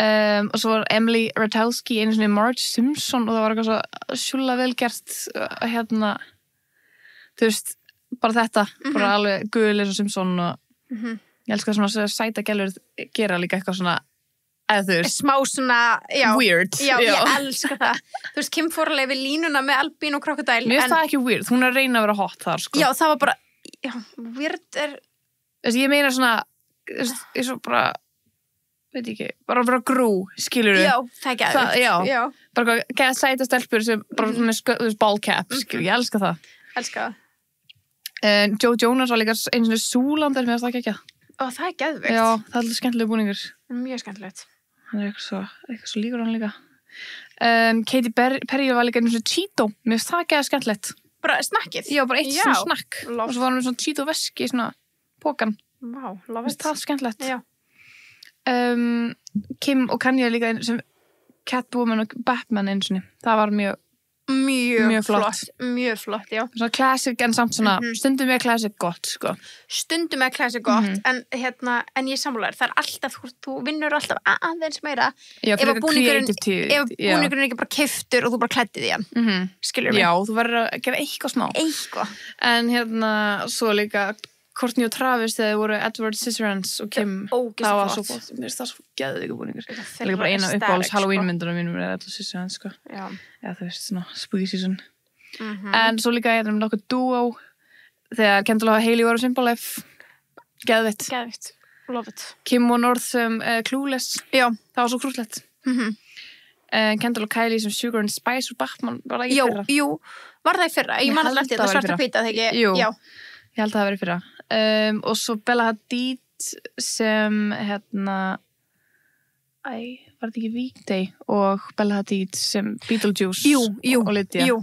A: Og svo var Emily Ratajkowski einu svona Marge Simpson og það var eitthvað svo sjúla vel gert þú veist, bara þetta bara alveg guðlega svo Simpson og ég elska svona sæta gælur gera líka eitthvað svona eða þú veist
B: smá svona,
A: weird
B: já, ég elska það þú veist, Kim fór alveg við línuna með Albín og Crocodile
A: mér finnst það ekki weird, hún er að reyna að vera hot þar sko.
B: Já, það var bara, weird
A: ég meina svona ég svo bara veit ekki, bara vera grú, skilur
B: Já, það er gæðvikt.
A: Já, bara gæða sæta stelpur sem bara með ball cap, skilur, ég elska það.
B: Elska það.
A: Joe Jonas var líka einu svona súlandar með það ekki.
B: Ó, það er gæðvikt.
A: Já, það er alltaf skemmtilega búningur.
B: Mjög skemmtilegt.
A: Hann er eitthvað svo líkur hann líka. Katy Perry var líka einu svona Cheeto, mér finnst það gæða skemmtilegt.
B: Bara snakkið?
A: Já, bara eitt svona snakk. Og svo var hann svona Cheeto veski í svona pókan.
B: Vá, love it.
A: Það er skemmtilegt.
B: Já.
A: Kim og Kanye líka sem Catwoman og Batman einu sinni það var mjög flott
B: mjög flott, já
A: svona classic en samt svona stundum er classic gott sko
B: stundum er classic gott en ég sammálaður, það er alltaf þú vinnur alltaf aðeins meira
A: já,
B: ef búningurinn er ekki bara keyptur og þú bara klæddið í hann skilur mig
A: já, þú verður að gera eitthvað smá en svo líka Courtney og Travis þegar voru Edward Scissorhands og Kim það var svo flott, mér finnst það svo geðið ykkur búningur það er líka bara eina uppáhalds Halloween myndunum mínum er Edward Scissorhands sko já, þú veist, svona spooky season en svo líka ég nokkuð duo þegar Kendall og Hailey voru Symbolife geðvitt,
B: love it
A: Kim og North sem Clueless
B: já,
A: það var svo krúllett Kendall og Kylie sem Sugar and Spice og Batman var það ekki fyrra
B: jú, var það í fyrra, ég man alltaf þetta svarta hvita þegar ekki, já
A: ég held að það hafi verið fyrra og svo Bella Hadid sem var þetta ekki Weekday og Bella Hadid sem Beetlejuice og Lydia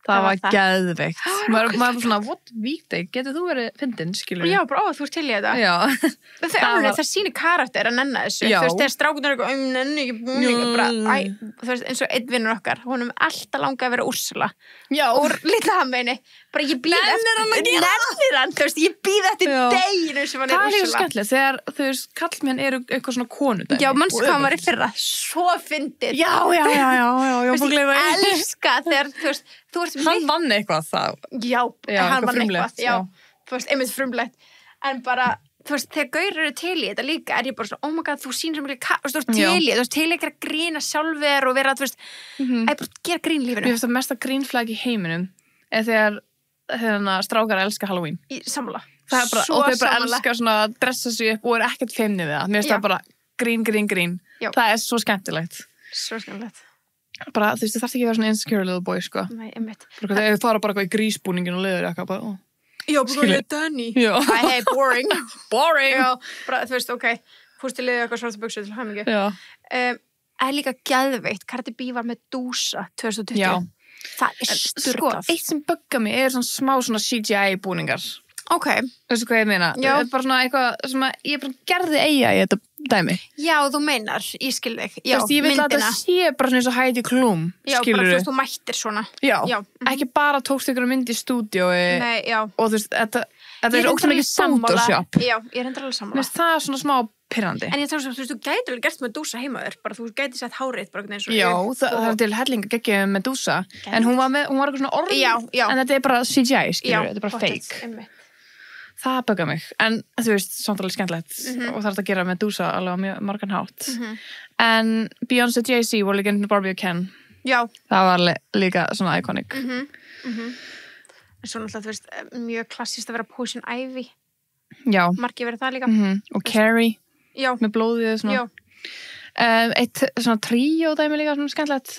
A: það var geðveikt maður var svona, what, Weekday, getur þú verið fyndin, skilur
B: já, bara, þú ert til í þetta það sýnir karakter að nenna þessu þú veist, þegar strákunar nenni ekki búning þú veist, eins og einn vinnur okkar hún alltaf langað að vera Úrsula úr litla hammeini bara ég býð nennir hann, þú veist, ég býð eftir deginu sem hann er Úrsula
A: það er skemmtilegt, þegar, þú veist, kallmenn eru eitthvað svona konudæmi
B: já, manns hvað hann var í fyrra, svo fyndið
A: já,
B: elska þegar, þú veist
A: hann vann eitthvað það
B: já, hann vann eitthvað þú veist, einmitt frumlegt en bara, þú veist, þegar gaur eru til í þetta líka er ég bara svona, oh my god, þú sýnir sem ekki þú veist, til í að grína sjálfur og vera, þú veist, að bara gera grín lífinu
A: mér finnst það mesta grínflag í heiminum er þegar strákar elska Halloween
B: sammála
A: og þau bara elska svona að dressa sig upp og er ekkert feimnið við það mér finnst það bara grín það er svo skemmtilegt bara, þú veist, það þarf ekki að vera svona insecure little boy, sko.
B: Nei, einmitt.
A: Þegar þau fara bara eitthvað í grísbúningin og leður eitthvað, bara,
B: já, bara ég er Danny.
A: Já.
B: Hey, boring.
A: Boring.
B: Já, bara, þú veist, ok, fúst til leður eitthvað svarta buxur til hamingju.
A: Já.
B: Er líka geðveikt, Cardi B var með Dúsa 2020. Já. Það er sturglað.
A: Sko, eitt sem bugga mig er svona smá svona CGI búningar.
B: Ok.
A: Veistu hvað ég meina? Já. Það er bara svona eitthvað sem ég bara gerði eiga í þetta dæmi.
B: Já, þú meinar, ég skil þig. Já,
A: myndina. Ég vil að það sé bara svona eins og Heidi Klum, skilur.
B: Já, bara þú veist, þú mættir svona.
A: Já. Ekki bara tókst ykkur að myndi í stúdíói.
B: Nei, já.
A: Og þú veist, þetta er ókslega ekki Photoshop.
B: Já, ég er endur alveg sammála.
A: Mér finnst það svona smá pirrandi.
B: En ég þarf svo, þú veist, þú gæti vel gert með Dúsa heimaður, bara þú gæti sett hárið bara eins og
A: já, það er til hellinga geggja með Dúsa, en hún var eitthvað svona orð, en þetta er bara CGI, skilur, þetta er bara fake. Það bugga mig, en þú veist, samt alveg skemmtilegt og það er að gera með Dúsa alveg á mjög margan hátt. En Beyoncé og Jay-Z voru líka Barbie og Ken. Já. Það var líka svona iconic.
B: En svo náttúrulega, þú veist, mjög klassist að vera Poison Ivy.
A: Já.
B: Margir verið það líka.
A: Og Carrie.
B: Já.
A: Með blóðið svona. Já. Eitt svona tríó dæmi líka svona skemmtilegt.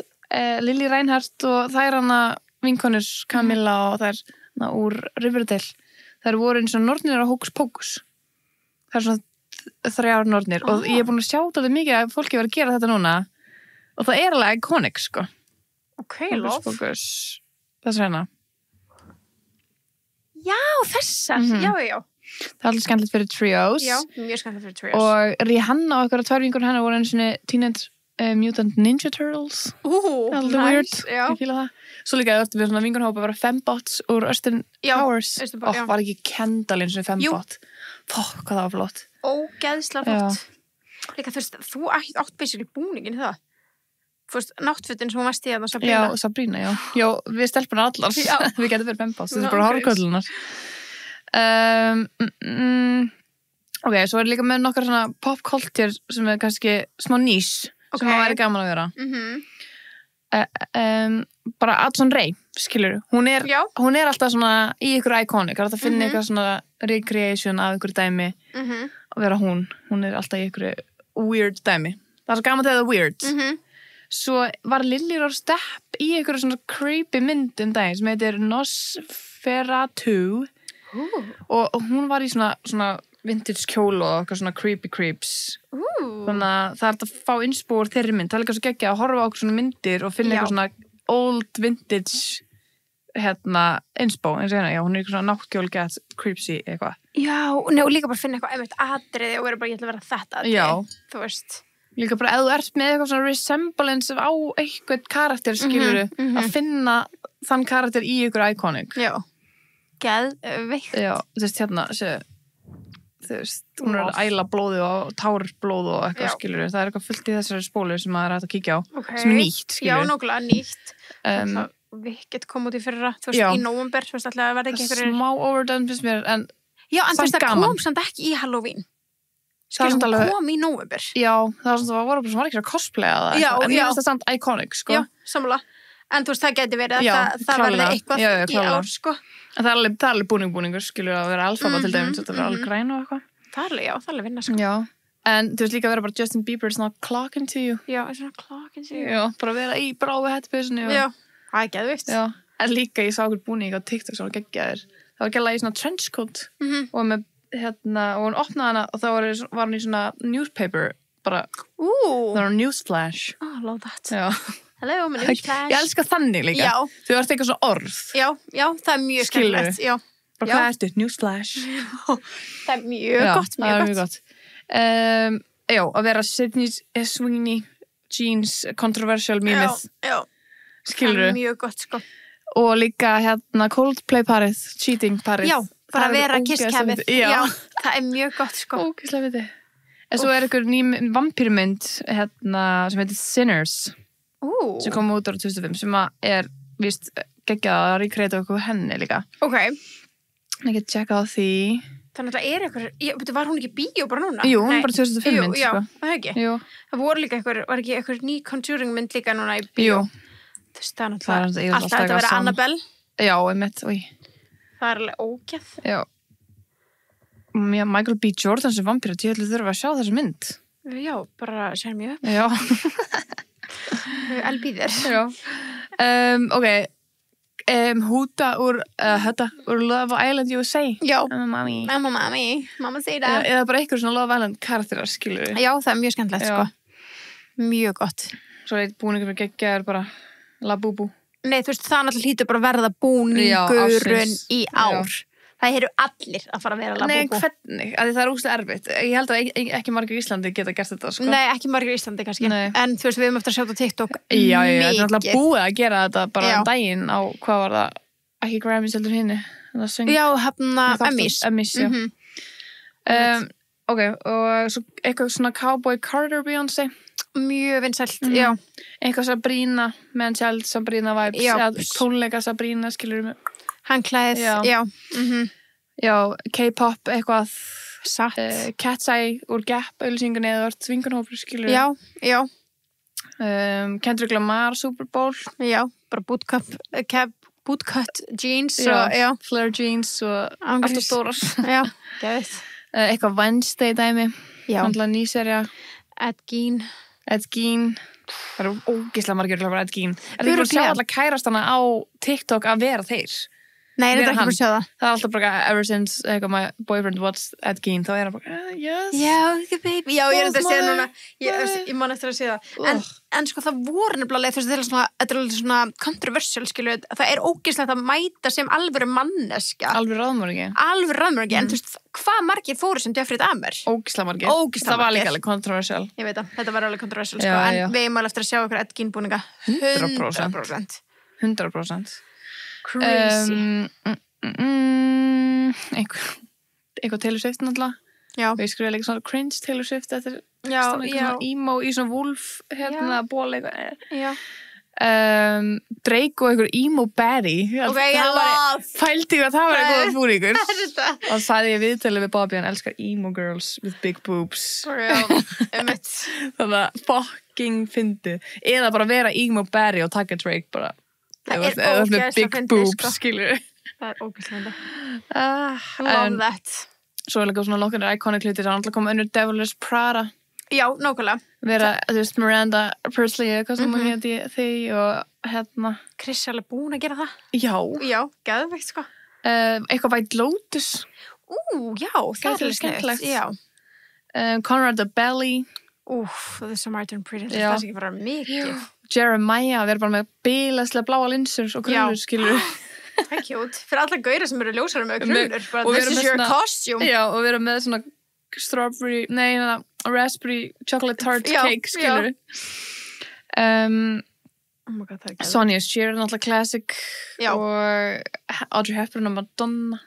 A: Lily Reinhardt og þær hana vinkonur Camilla og þær úr Riverdale. Þær voru eins og nornir á Hókus Pókus. Það er svona 3 nornir og ég er búin að sjá þetta mikið að fólki verið að gera þetta núna og það er alveg iconic, sko.
B: Ok, love.
A: Hókus Pókus. Þess vegna.
B: Já, þessar, já.
A: Það er alltaf skemmtilegt fyrir trios.
B: Já, mjög skemmtilegt fyrir trios.
A: Og Rihanna og einhverja 2 vingur hennar voru einu sinni Teenage Mutant Ninja Turtles. Alltaf weird,
B: já.
A: ég fíla það. Svo líka eftir við svona vingunhópa að vera fembots úr Austin Powers. Og var ekki Kendall eins og fembot. Hvað það var flott.
B: Ógeðslega flott. Líka þú átt basically búningin það. Þú veist, náttfötin sem hún varst í þarna Sabrina.
A: Já, Sabrina, já. Já, við stelpuna allar. Við getum verið fembots, þetta er bara hárköllunar. Ok, svo er líka með nokkar svona pop culture sem er kannski smá nýs sem að væri gaman að vera. Bara Addison Rae, skilur hún er alltaf svona í ykkur iconic, það er að finna ykkur svona recreation af ykkur dæmi að vera hún er alltaf í ykkur weird dæmi, það er svo gaman þegar það er weird. Svo var Lily Rose Depp í ykkur svona creepy mynd daginn sem heitir Nosferatu og hún var í svona vintage kjól og eitthvað svona creepy creeps. Þannig að það er að fá innspúr þeirri mynd. Það er líka svo geggjað að horfa á okkur svona myndir og finna eitthvað svona old vintage innspó. Eins og hérna, já, hún er eitthvað svona náttkjól gett creepsy eitthvað.
B: Já, og líka bara finna eitthvað einmitt atriði og vera bara, ég ætla að vera þetta atriði.
A: Já.
B: Þú veist.
A: Líka bara, ef þú ert með eitthvað svona resemblance á eitthvað karakter, skiluru, að finna þann karakter í ykkur iconic.
B: Já. Geðveikt.
A: Já, þú veist, hérna, þú veist, hún er að æla blóði og tárblóð og eitthvað, skilur það er eitthvað fullt í þessari spólu sem maður er hægt að kíkja á sem er nýtt, skilur
B: já, nokkulega nýtt við getum komið út í fyrra, þú veist, í nóvember þú veist, alltaf að verða ekki einhverjir
A: smá overdone finnst mér, en
B: já, en þú veist, það kom samt ekki í Halloween skilur, hún kom í nóvember
A: já, það var ekki að cosplaya það en ég finnst það samt iconic, sko
B: já, sammála, en þú veist, það geti verið að það verði eitthvað í ár, sko
A: en það er alveg búningur, skilur að vera alfaba til dæmis, þetta er alveg græn og eitthvað.
B: Það er alveg vinna, sko.
A: Já, en þú veist líka að vera bara Justin Bieber, it's not clocking to you.
B: Já, it's not clocking to you.
A: Já, bara vera í bráðu hættbysinu.
B: Já, það er geðvikt.
A: Já, en líka ég sá okkur búning á TikTok sem var geggjaðir. Það var gæla í svona trenchcoat og með, og hún opnaði hana og þá var hún í svona newspaper, bara, það var newsflash.
B: Oh, I love that.
A: Já.
B: Hello, my newsflash.
A: Ég elska þannig líka.
B: Já.
A: Þú ert eitthvað svona orð.
B: Já, það er mjög skemmtilegt. Já.
A: Bara hvað ertu? Newsflash.
B: Það er mjög gott, mjög gott.
A: Já, að vera Sydney Sweeney Jeans controversial mýmið.
B: Já.
A: Skilur
B: það er mjög gott, sko.
A: Og líka Coldplay parið, cheating parið.
B: Já, bara að vera kisskefið. Já, það er mjög gott, sko.
A: Ógeðslega viti. En svo er einhver ný vampírmynd sem heitir Sinners. Sem kom út ára 2005 sem er víst geggjað að recreata okkur henni líka.
B: Ok.
A: Ég get tjekka á því.
B: Þannig að það er eitthvað, var hún ekki bíó bara núna?
A: Jú, hún bara 2005 mynd,
B: sko.
A: Já,
B: það ekki.
A: Jú.
B: Það voru líka var ekki eitthvað ný Conjuring mynd líka núna í bíó?
A: Jú.
B: Þú veist, það er náttúrulega alltaf að vera Annabelle.
A: Já, einmitt,
B: Það er alveg ógeð.
A: Já. Michael B. Jordan sem vampíra, ég ætla þurfa að sjá þessu mynd.
B: Já, bara sér mjög upp.
A: Já.
B: Elbíðir.
A: Já. Ok. Húta úr Love Island USA.
B: Já.
A: Mamma
B: Mamma segir það.
A: Eða bara eitthvað svona Love Island karakterar, skilur við.
B: Já, það er mjög skemmtilegt, sko. Mjög gott.
A: Svo búningur fyrir geggjaður bara Labubu.
B: Nei, þú veist, það náttúrulega hlýtur bara að verða búningurinn í ár. Já. Það eru allir að fara að vera Labubu.
A: Nei, hvernig? Það er úslega erfitt. Ég held að ekki margir í Íslandi geta gert þetta, sko.
B: Nei, ekki margir í Íslandi kannski. Nei. En þú veist, við höfum eftir að sjá þetta á TikTok
A: Já, þetta er náttúrulega búið að gera þetta bara daginn á, hvað var það? Ekki Grammys heldur hinni.
B: Já, Emmys.
A: Já. Ok, og svo eitthvað svona Cowboy Carter Beyoncé.
B: Mjög vinsælt, já.
A: Eitthvað Sabrina, meðan sjálf Sabrina vibes. Tónleika Sabrina, skilur við.
B: Handklæð, já.
A: Já, K-pop, eitthvað
B: satt.
A: Cat's Eye úr Gap, auðlýsingunni eða vart vingunhófur, skilur við.
B: Já.
A: Kendrick Lamar, Super Bowl.
B: Já, bara bootcut jeans.
A: Já, flare jeans og allt og stórar.
B: Já, geðið.
A: Eitthvað Wednesday dæmi.
B: Já.
A: Handla nýserja.
B: Ed Gein.
A: Það eru ógeðslega margir Ed Gein. Er það ekki að sjá alltaf kærastana á TikTok að vera þeir?
B: Nei, þetta er ekki bara að sjá það.
A: Það er alltaf bara, ever since my boyfriend watched Ed Gein, þá er hann bara, yes.
B: Já, ekki baby. Já, ég er þetta að segja núna. Ég man eftir að segja það. En sko það voru nefnilega, þetta er alveg svona controversial, skilu, það er ógeðslegt að mæta sem alvöru manneskja.
A: Alvöru raðmörgi.
B: En þú veist, hvað margir fóru sem Jeffrey Dahmer?
A: Ógeðslega margir. Það var líka alveg controversial.
B: Ég veit það, þetta var alveg controversial, sko, en við erum alveg eftir að sjá okkur Ed Gein búninga. 100%. 100%. Crazy.
A: Eitthvað Taylor Swift náttúrulega.
B: Já.
A: Og ég skrifaði líka svona cringe Taylor Swift eftir
B: svona
A: emo í svona wolf ból eitthvað.
B: Já.
A: Drake og einhver emo baddie.
B: Ok, ég
A: fældi að það var eitthvað búningur. Og sagði ég viðtalið við Bobby, hann elskar emo girls with big boobs. Þannig að fucking fyndi. Eða bara vera emo baddie og taka Drake bara.
B: Það er ógeðslega
A: big boobs, skilur.
B: Það er ógeðslega. Love that.
A: Svo er líka svona lokkanir iconic hlutir, það er alltaf komið önnur Devil Wears Prada.
B: Já, nákvæmlega.
A: Vera, þú veist, Miranda Priestley, hvað sem hún héti því og hérna.
B: Chris er alveg búin að gera það.
A: Já.
B: Já, geðveikt, sko.
A: Eitthvað White Lotus.
B: Já, það er alveg skemmtilegt. Já.
A: Conrad the Belly.
B: Það er svo Martin Priestley, það er ekki bara mikið.
A: Jeremiah, við erum bara með bílaslega bláa linsur og krulur, skilur.
B: Það er cute. Fyrir alla gauðra sem eru ljósara með krulur. This is your costume.
A: Já, og við erum með svona raspberry chocolate tart cake, skilur.
B: Oh my god, það er ekki.
A: Sonja Shear, náttúrulega classic. Já. Og Audrey Hepburn og Madonna.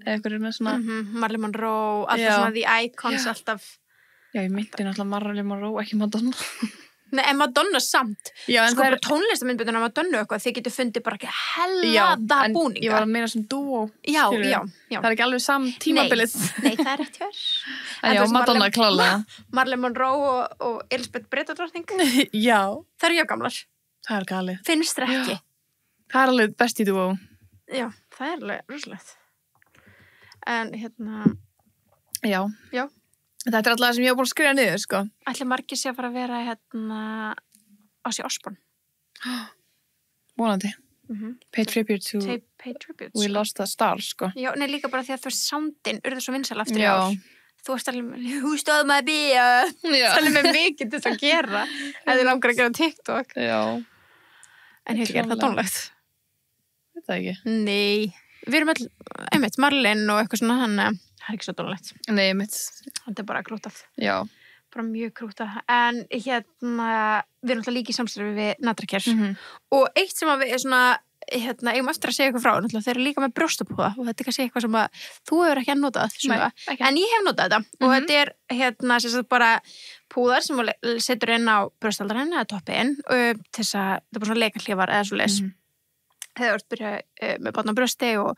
A: Eitthvað er með svona.
B: Marilyn Monroe, alltaf svona the icons, alltaf.
A: Já, ég myndi náttúrulega Marilyn Monroe, ekki Madonna.
B: Nei, en Madonna samt.
A: Já, en
B: sko bara tónlistamindbundin af Madonna eitthvað, þið getur fundið bara ekki hella búninga.
A: Ég var að meina sem dúo.
B: Já.
A: Það er ekki alveg samt tímabilið.
B: Nei, það er rétt hér.
A: Já, Madonna klálega.
B: Marilyn Monroe og Elizabeth Bretadrottning.
A: Já.
B: Það eru jágamlar.
A: Það er galið.
B: Finnst þér ekki?
A: Það er alveg best í dúo.
B: Já, það er alveg rosalegt. En
A: Já. Þetta er alltaf það sem ég hef búin að skrifa niður, sko.
B: Ætli margir sé að fara að vera Ozzy Osbourne.
A: Vonandi. Pay tribute to We Lost the Stars, sko.
B: Já, nei, líka bara því að þú veist, soundin urðu svo vinsæl eftir í ár. Þú veist alveg, who stole my beer? Það er með mikið til þess að gera. Eða þið langar að gera TikTok. Já. En hefur gerð það tónlegt?
A: Veit það ekki.
B: Nei. Við erum einmitt Marlin og eitthvað svona, þannig það er ekki svo tónlegt.
A: Nei, einmitt.
B: Þetta er bara krútað.
A: Já.
B: Bara mjög krútað. En við erum alltaf líka í samstarfi við Natrakers. Og eitt sem að við er svona, eigum eftir að segja eitthvað frá, náttúrulega þeir eru líka með brjóstapúða og þetta er kannski eitthvað sem að þú hefur ekki notað.
A: Nei, ekki.
B: En ég hef notað þetta. Og þetta er sem sagt bara púðar sem setur inn á brjóstaldarinn eða toppinn til þess að, þetta er bara svona leikallífar eða svo leis. Þegar þú ert byrjað með barn á brjósti og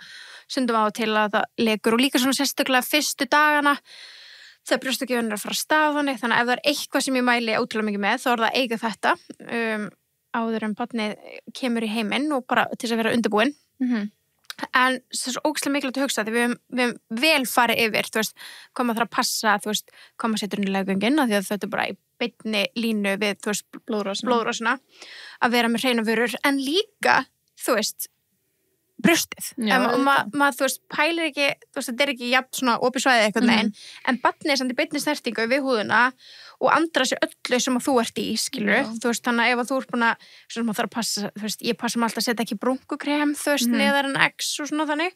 B: sundum á til að það legur og líka svona sérstaklega fyrstu dagana þegar brjóstakjöfun er að fara að stað þannig að ef það er eitthvað sem ég mæli ótrúlega mikið með þá er það að eiga þetta áður en barnið kemur í heiminn og bara til þess að vera undirbúin. En það er svo ógeðslega mikilvægt að hugsa því við höfum vel farið yfir, þú veist, hvað maður þarf að passa, þú veist, hvað maður setur inn í leggöngin því að þetta er bara í beinni línu við, þú veist, blóðrásina að vera með hreina vörur en líka þú veist, brjóstið. Og maður, þú veist, pælir ekki, þú veist, þetta er ekki jafn svona opið svæðið eitthvað neginn, en barnið er samt í beinni snertingu við húðuna og andra sér öllu sem að þú ert í, skilur. Þú veist, þannig að ef að þú ert búin að, svona maður þarf að passa, þú veist, ég passa maður alltaf að setja ekki brúnkukrem, þú veist, neðar en X og svona þannig.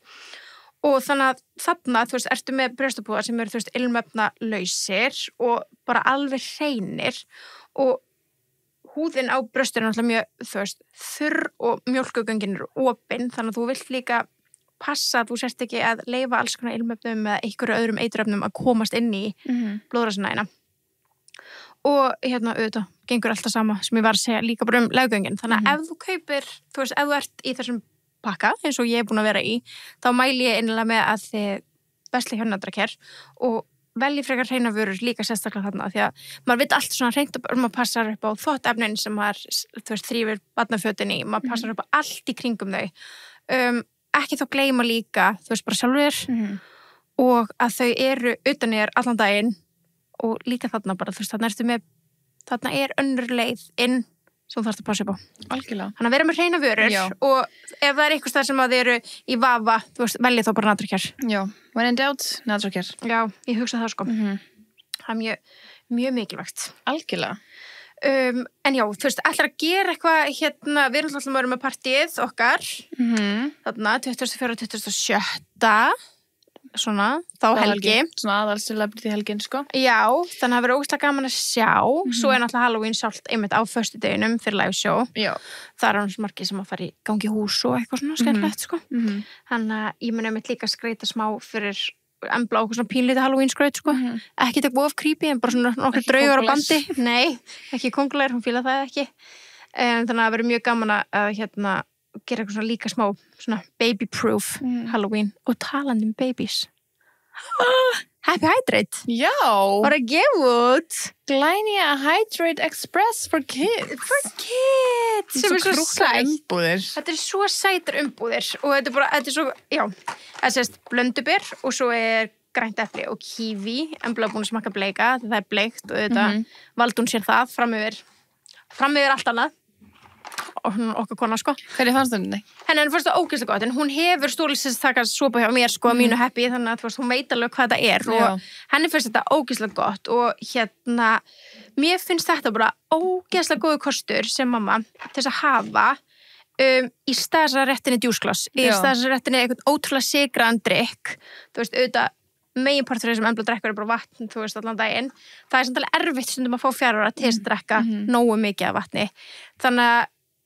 B: Og þannig að þarna, þú veist, ertu með brjóstapúðar sem eru, þú veist, ilmefnalausir og bara alveg hreinir og húðin á brjóstinu er náttúrulega mjög, þú veist, þurr og mjólkugöngin er opin, þannig að þú vilt líka passa að þú sérst ekki að leyfa alls konar ilmefnum eða einhverju öðrum eiturefnum að komast inn í blóðrásina þína. Og auðvitað, gengur alltaf sama sem ég var að segja líka bara leggöngin. Þannig að ef þú kaupir, þú veist, ef þú ert í þessum pakka, eins og ég er búin að vera í, þá mæli ég innilega með að þið versli hjá Natrakers og velji frekar hreina vörur líka sérstaklega þarna því að maður veit allt svona hreint og maður passar upp á þvottefnin sem maður, þú veist, þrýfir barnafötin í, maður passar upp á allt í kringum þau. Ekki þá gleyma líka, þú veist, bara sjálfur og að þau eru utan þér allan daginn og líka þarna bara, þú veist, þarna er önnur leið inn sem þú þarfst að passa upp á.
A: Algjörlega.
B: Þannig að vera með hreina vörur og ef það er eitthvað sem að þið eru í vafa, þú veist, veljið þá bara Naturcare.
A: Já, when in doubt, Naturcare.
B: Já, ég hugsa það sko. Það er mjög mikilvægt.
A: Algjörlega.
B: En já, þú veist, ætlar að gera eitthvað hérna, við erum alltaf að vera með partíið okkar þarna, 24. og 27. Svona, þá helgi.
A: Svona aðalcelebrity helgin, sko.
B: Já, þannig að það verður ógeðslega gaman að sjá. Svo er náttúrulega Halloween sjálft einmitt á föstudeginum fyrir live show.
A: Já.
B: Það er annars margir sem að fara í gangi hús og eitthvað svona skemmtilegt, sko. Þannig að ég mun einmitt líka skreita smá fyrir embla okkur svona pínlítið Halloween skraut, sko. Ekki tek of creepy, en bara svona nokkur draugar á bandi. Nei, ekki kóngulær, hún fíla það ekki. Þannig að það verður mjög gaman að hérna gera eitthvað svona líka smá svona baby proof Halloween og talandi babies. Happy Hydrate.
A: Já.
B: Bara gefa út
A: Glænia Hydrate Express for kids.
B: For kids. Sem er svo sætt.
A: Umbúðir.
B: Þetta er svo sætar umbúðir og þetta er bara, þetta er svo, já, það sést blönduber og svo er grænt epli og kíví, embla búin að smakka bleika, það er bleikt og þetta valdi hún sér það fram yfir allt annað. Og okkar kona, sko.
A: Hvernig fannst henni?
B: Henni fannst það ógeðslega gott, en hún hefur stólsins þakkað sopa hjá mér, sko, mínu happy, þannig að þú veist, hún veit alveg hvað það er og henni finnst þetta ógeðslega gott og hérna, mér finnst þetta bara ógeðslega góðu kostur sem mamma til þess að hafa í staðsrættinni djúsglas, í staðsrættinni eitthvað ótrúlega sigraðan drykk, þú veist, auðvitað meginpartur sem embla drekkur er bara vatn, þú veist, allan daginn. Það er samt alveg erfitt stundum að fá 4 ára til að drekka nógu mikið af vatni. Þannig að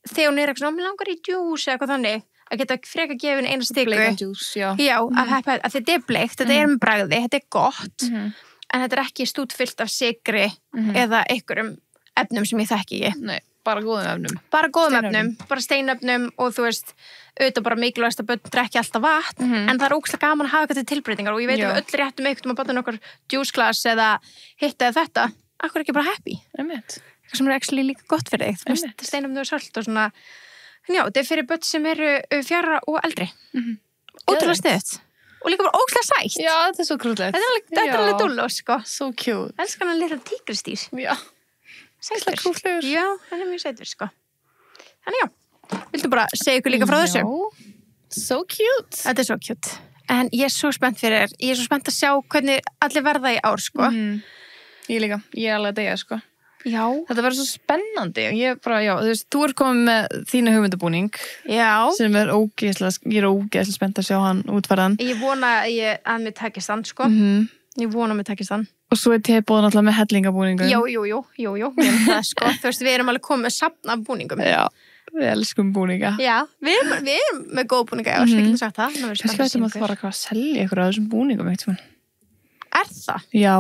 B: þegar hún er eitthvað svona, mér langar í djús eða eitthvað þannig, að geta freka gefin eina stiku.
A: Bleikan djús, já.
B: Já, að þetta er bleikt, þetta er með bragði, þetta er gott, en þetta er ekki stútfyllt af sykri eða einhverjum efnum sem ég þekki ekki.
A: Nei, bara góðum efnum.
B: Bara góðum efnum, bara steinefnum og þú veist, auðvitað bara mikilvægast að börn drekki alltaf vatn, en það er ógeðslega gaman að hafa eitthvað til tilbreytingar og ég veit öll réttum eitthvað að börnum okkur djúsglas eða hitt eða þetta, akkur ekki bara happy. Eitthvað sem er actually líka gott fyrir þig, þú veist, steinefnum og salt og svona, en já, þetta er fyrir börn sem eru 4 og eldri. Ótrúlega sniðugt. Og líka bara ógeðslega sætt.
A: Já, þetta er svo krúllegt.
B: Þetta er alveg dúlló, sko.
A: So cute.
B: Elskar hann litla tígristýr.
A: Já.
B: Sættur.
A: Krúlllegur.
B: Já, hann er mjög sættur, sko. Þannig já, viltu bara segja ykkur líka frá þessu?
A: Já. So cute.
B: Þetta er svo cute. En ég er svo spennt að sjá hvernig allir verða í ár, sko.
A: Ég líka, ég er alveg að deyja, sko.
B: Já.
A: Þetta verður svo spennandi og ég bara, já, þú veist, þú er komið með þína hugmyndabúning. Já. Sem er ég er ógeðslega spennt að sjá hann útfærðan.
B: Ég vona að mér takist hann, sko. Ég vona að mér takist hann.
A: Og svo er tebóð náttúrulega með hellingabúningum.
B: Jú. Það, sko. Þú veist, við erum alveg komið með safn af búningum.
A: Já, við elskum búninga.
B: Já, við erum með góð búninga, við getum sagt það.
A: Kannski veitum að fara að selja ykkur af þessum búningum, eitthvað.
B: Er það?
A: Já.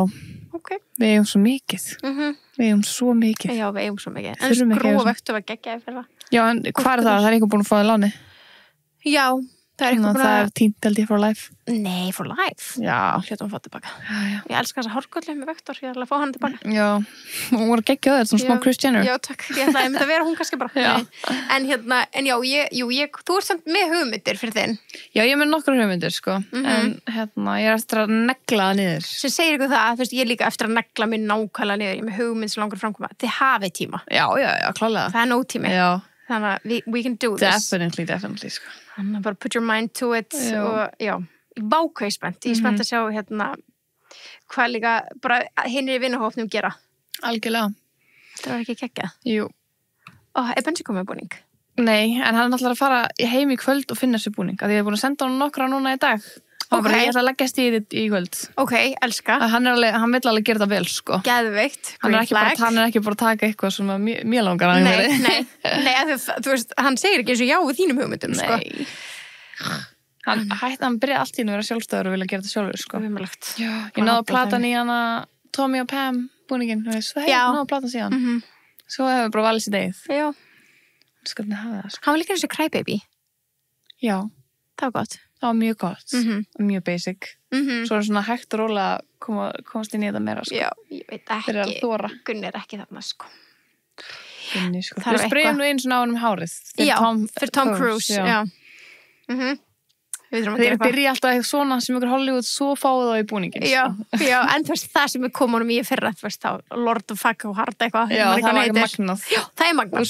B: Okay.
A: Við eigum svo mikið. Við eigum svo mikið.
B: Já, við eigum svo mikið. En skrúavöktu var geggjaði fyrir það.
A: Já, en hvað er það? Það er eitthvað búin að fá þér láni? Já,
B: það er eitthvað búin að...
A: Það er tínt held ég for life.
B: Nei, for life?
A: Já.
B: Hljóttum að fá tilbaka. Já. Ég elska þessa hárkollu með Vektor, ég ætla að fá hann tilbaka.
A: Já, hún var geggjað þér, svona smá Kris Jenner.
B: Já, takk. Ég ætla að vera hún kannski bara. En þú ert samt með hugmyndir fyrir þinn.
A: Já, ég er með nokkrar hugmyndir, sko. En ég er eftir að negla það niður.
B: Sem segir ykkur það, þú veist, ég er líka eftir að negla mér nákvæmlega niður. Ég er með hugmynd sem langar framkoma. Þið hafið tíma.
A: Já, klálega.
B: Það er nóg tími.
A: Já.
B: Þannig að we can do this.
A: Definitely, sko.
B: Þannig að bara put your mind to it og já, vákvæði spennt. Ég er spennt að sjá hvað líka bara hinir í vinahópnum gera.
A: Algjörlega.
B: Það var ekki geggjað.
A: Jú.
B: Er Bensi komið með búning?
A: Nei, en hann ætlar að fara heim í kvöld og finna sér búning. Ég hef búin að senda hann nokkra núna í dag. Bara, ég ætla að leggja stíðið í kvöld.
B: Ok, elska.
A: Hann vill alveg gera það vel, sko.
B: Geðveikt.
A: Hann er ekki bara að taka eitthvað sem mér langar að hann veri.
B: Nei, þú veist, hann segir ekki eins og já við þínum hugmyndum, sko.
A: Nei. Hann byrjaði allt í að vera sjálfstæður og vilja gera það sjálfur, sko.
B: Vimmalegt.
A: Ég náði að plata hann í hana Tommy og Pam búningin, svo náði að plata hann síðan. Svo hefur bara valið sér degið.
B: Já.
A: Skoðum hafa það, sko.
B: Hann var líka eins og Crybaby. Já. Það var gott.
A: Það var mjög gott, mjög basic. Svo er svona hægt og róla að komast inn í þetta meira, sko.
B: Já, ég veit ekki. Gunni er ekki þarna, sko.
A: Gunni, sko. Við spreyjum nú einu svona á hann um hárið.
B: Já, fyrir Tom Cruise, já. Við þurfum að gera
A: Þeir byrja alltaf eitthvað svona sem ykkur Hollywood svo fáið þá í búningin.
B: Já, en þú veist, það sem við komum honum í fyrra, þú veist, þá Lord of Fuck og Hard eitthvað.
A: Já, það var magnað.
B: Já, það magnað.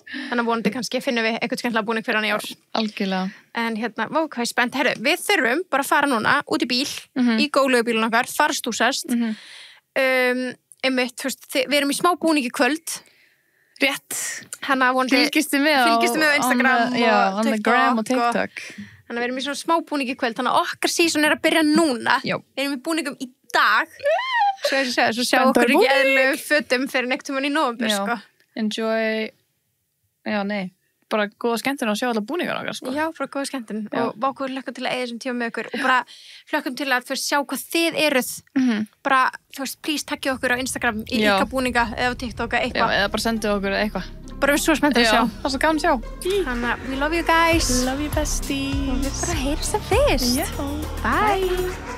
A: Þannig
B: að vonandi kannski finnum við eitthvað skemmtilega búning fyrir hann í ár.
A: Algjörlega.
B: En hvað er spennt. Herru, við þurfum bara að fara núna út í bíl, í góðlegubílun okkar, fara stúsast. Einmitt, þú veist, við erum í smá búningi kvöld.
A: Rétt.
B: Fylgistu með á Instagram
A: og TikTok.
B: Þannig að við erum í svona smá búningi kvöld, þannig að okkar season að byrja núna.
A: Já.
B: Við erum í búningum í dag. Svo sjá okkur ekki eðlum fötum fyrir neitt í nóvember, sko.
A: Enjoy, bara góða skemmtun að sjá alla búningar okkar, sko.
B: Já, bara góða skemmtun. Og okkur hlökkum til að eiga þessum tíma með okkur og bara hlökkum til að sjá hvað þið eruð. Bara, þú veist, please takkið okkur á Instagram í ykkar búninga eða á TikTok eða eitthvað.
A: Já, eða bara sendið okkur eitthvað.
B: Bara við svo spennt að sjá.
A: Það er svo gaman að sjá.
B: Þannig að we love you guys.
A: Love you besties.
B: Og við bara heyrjumst það fyrst.
A: Já.
B: Bye.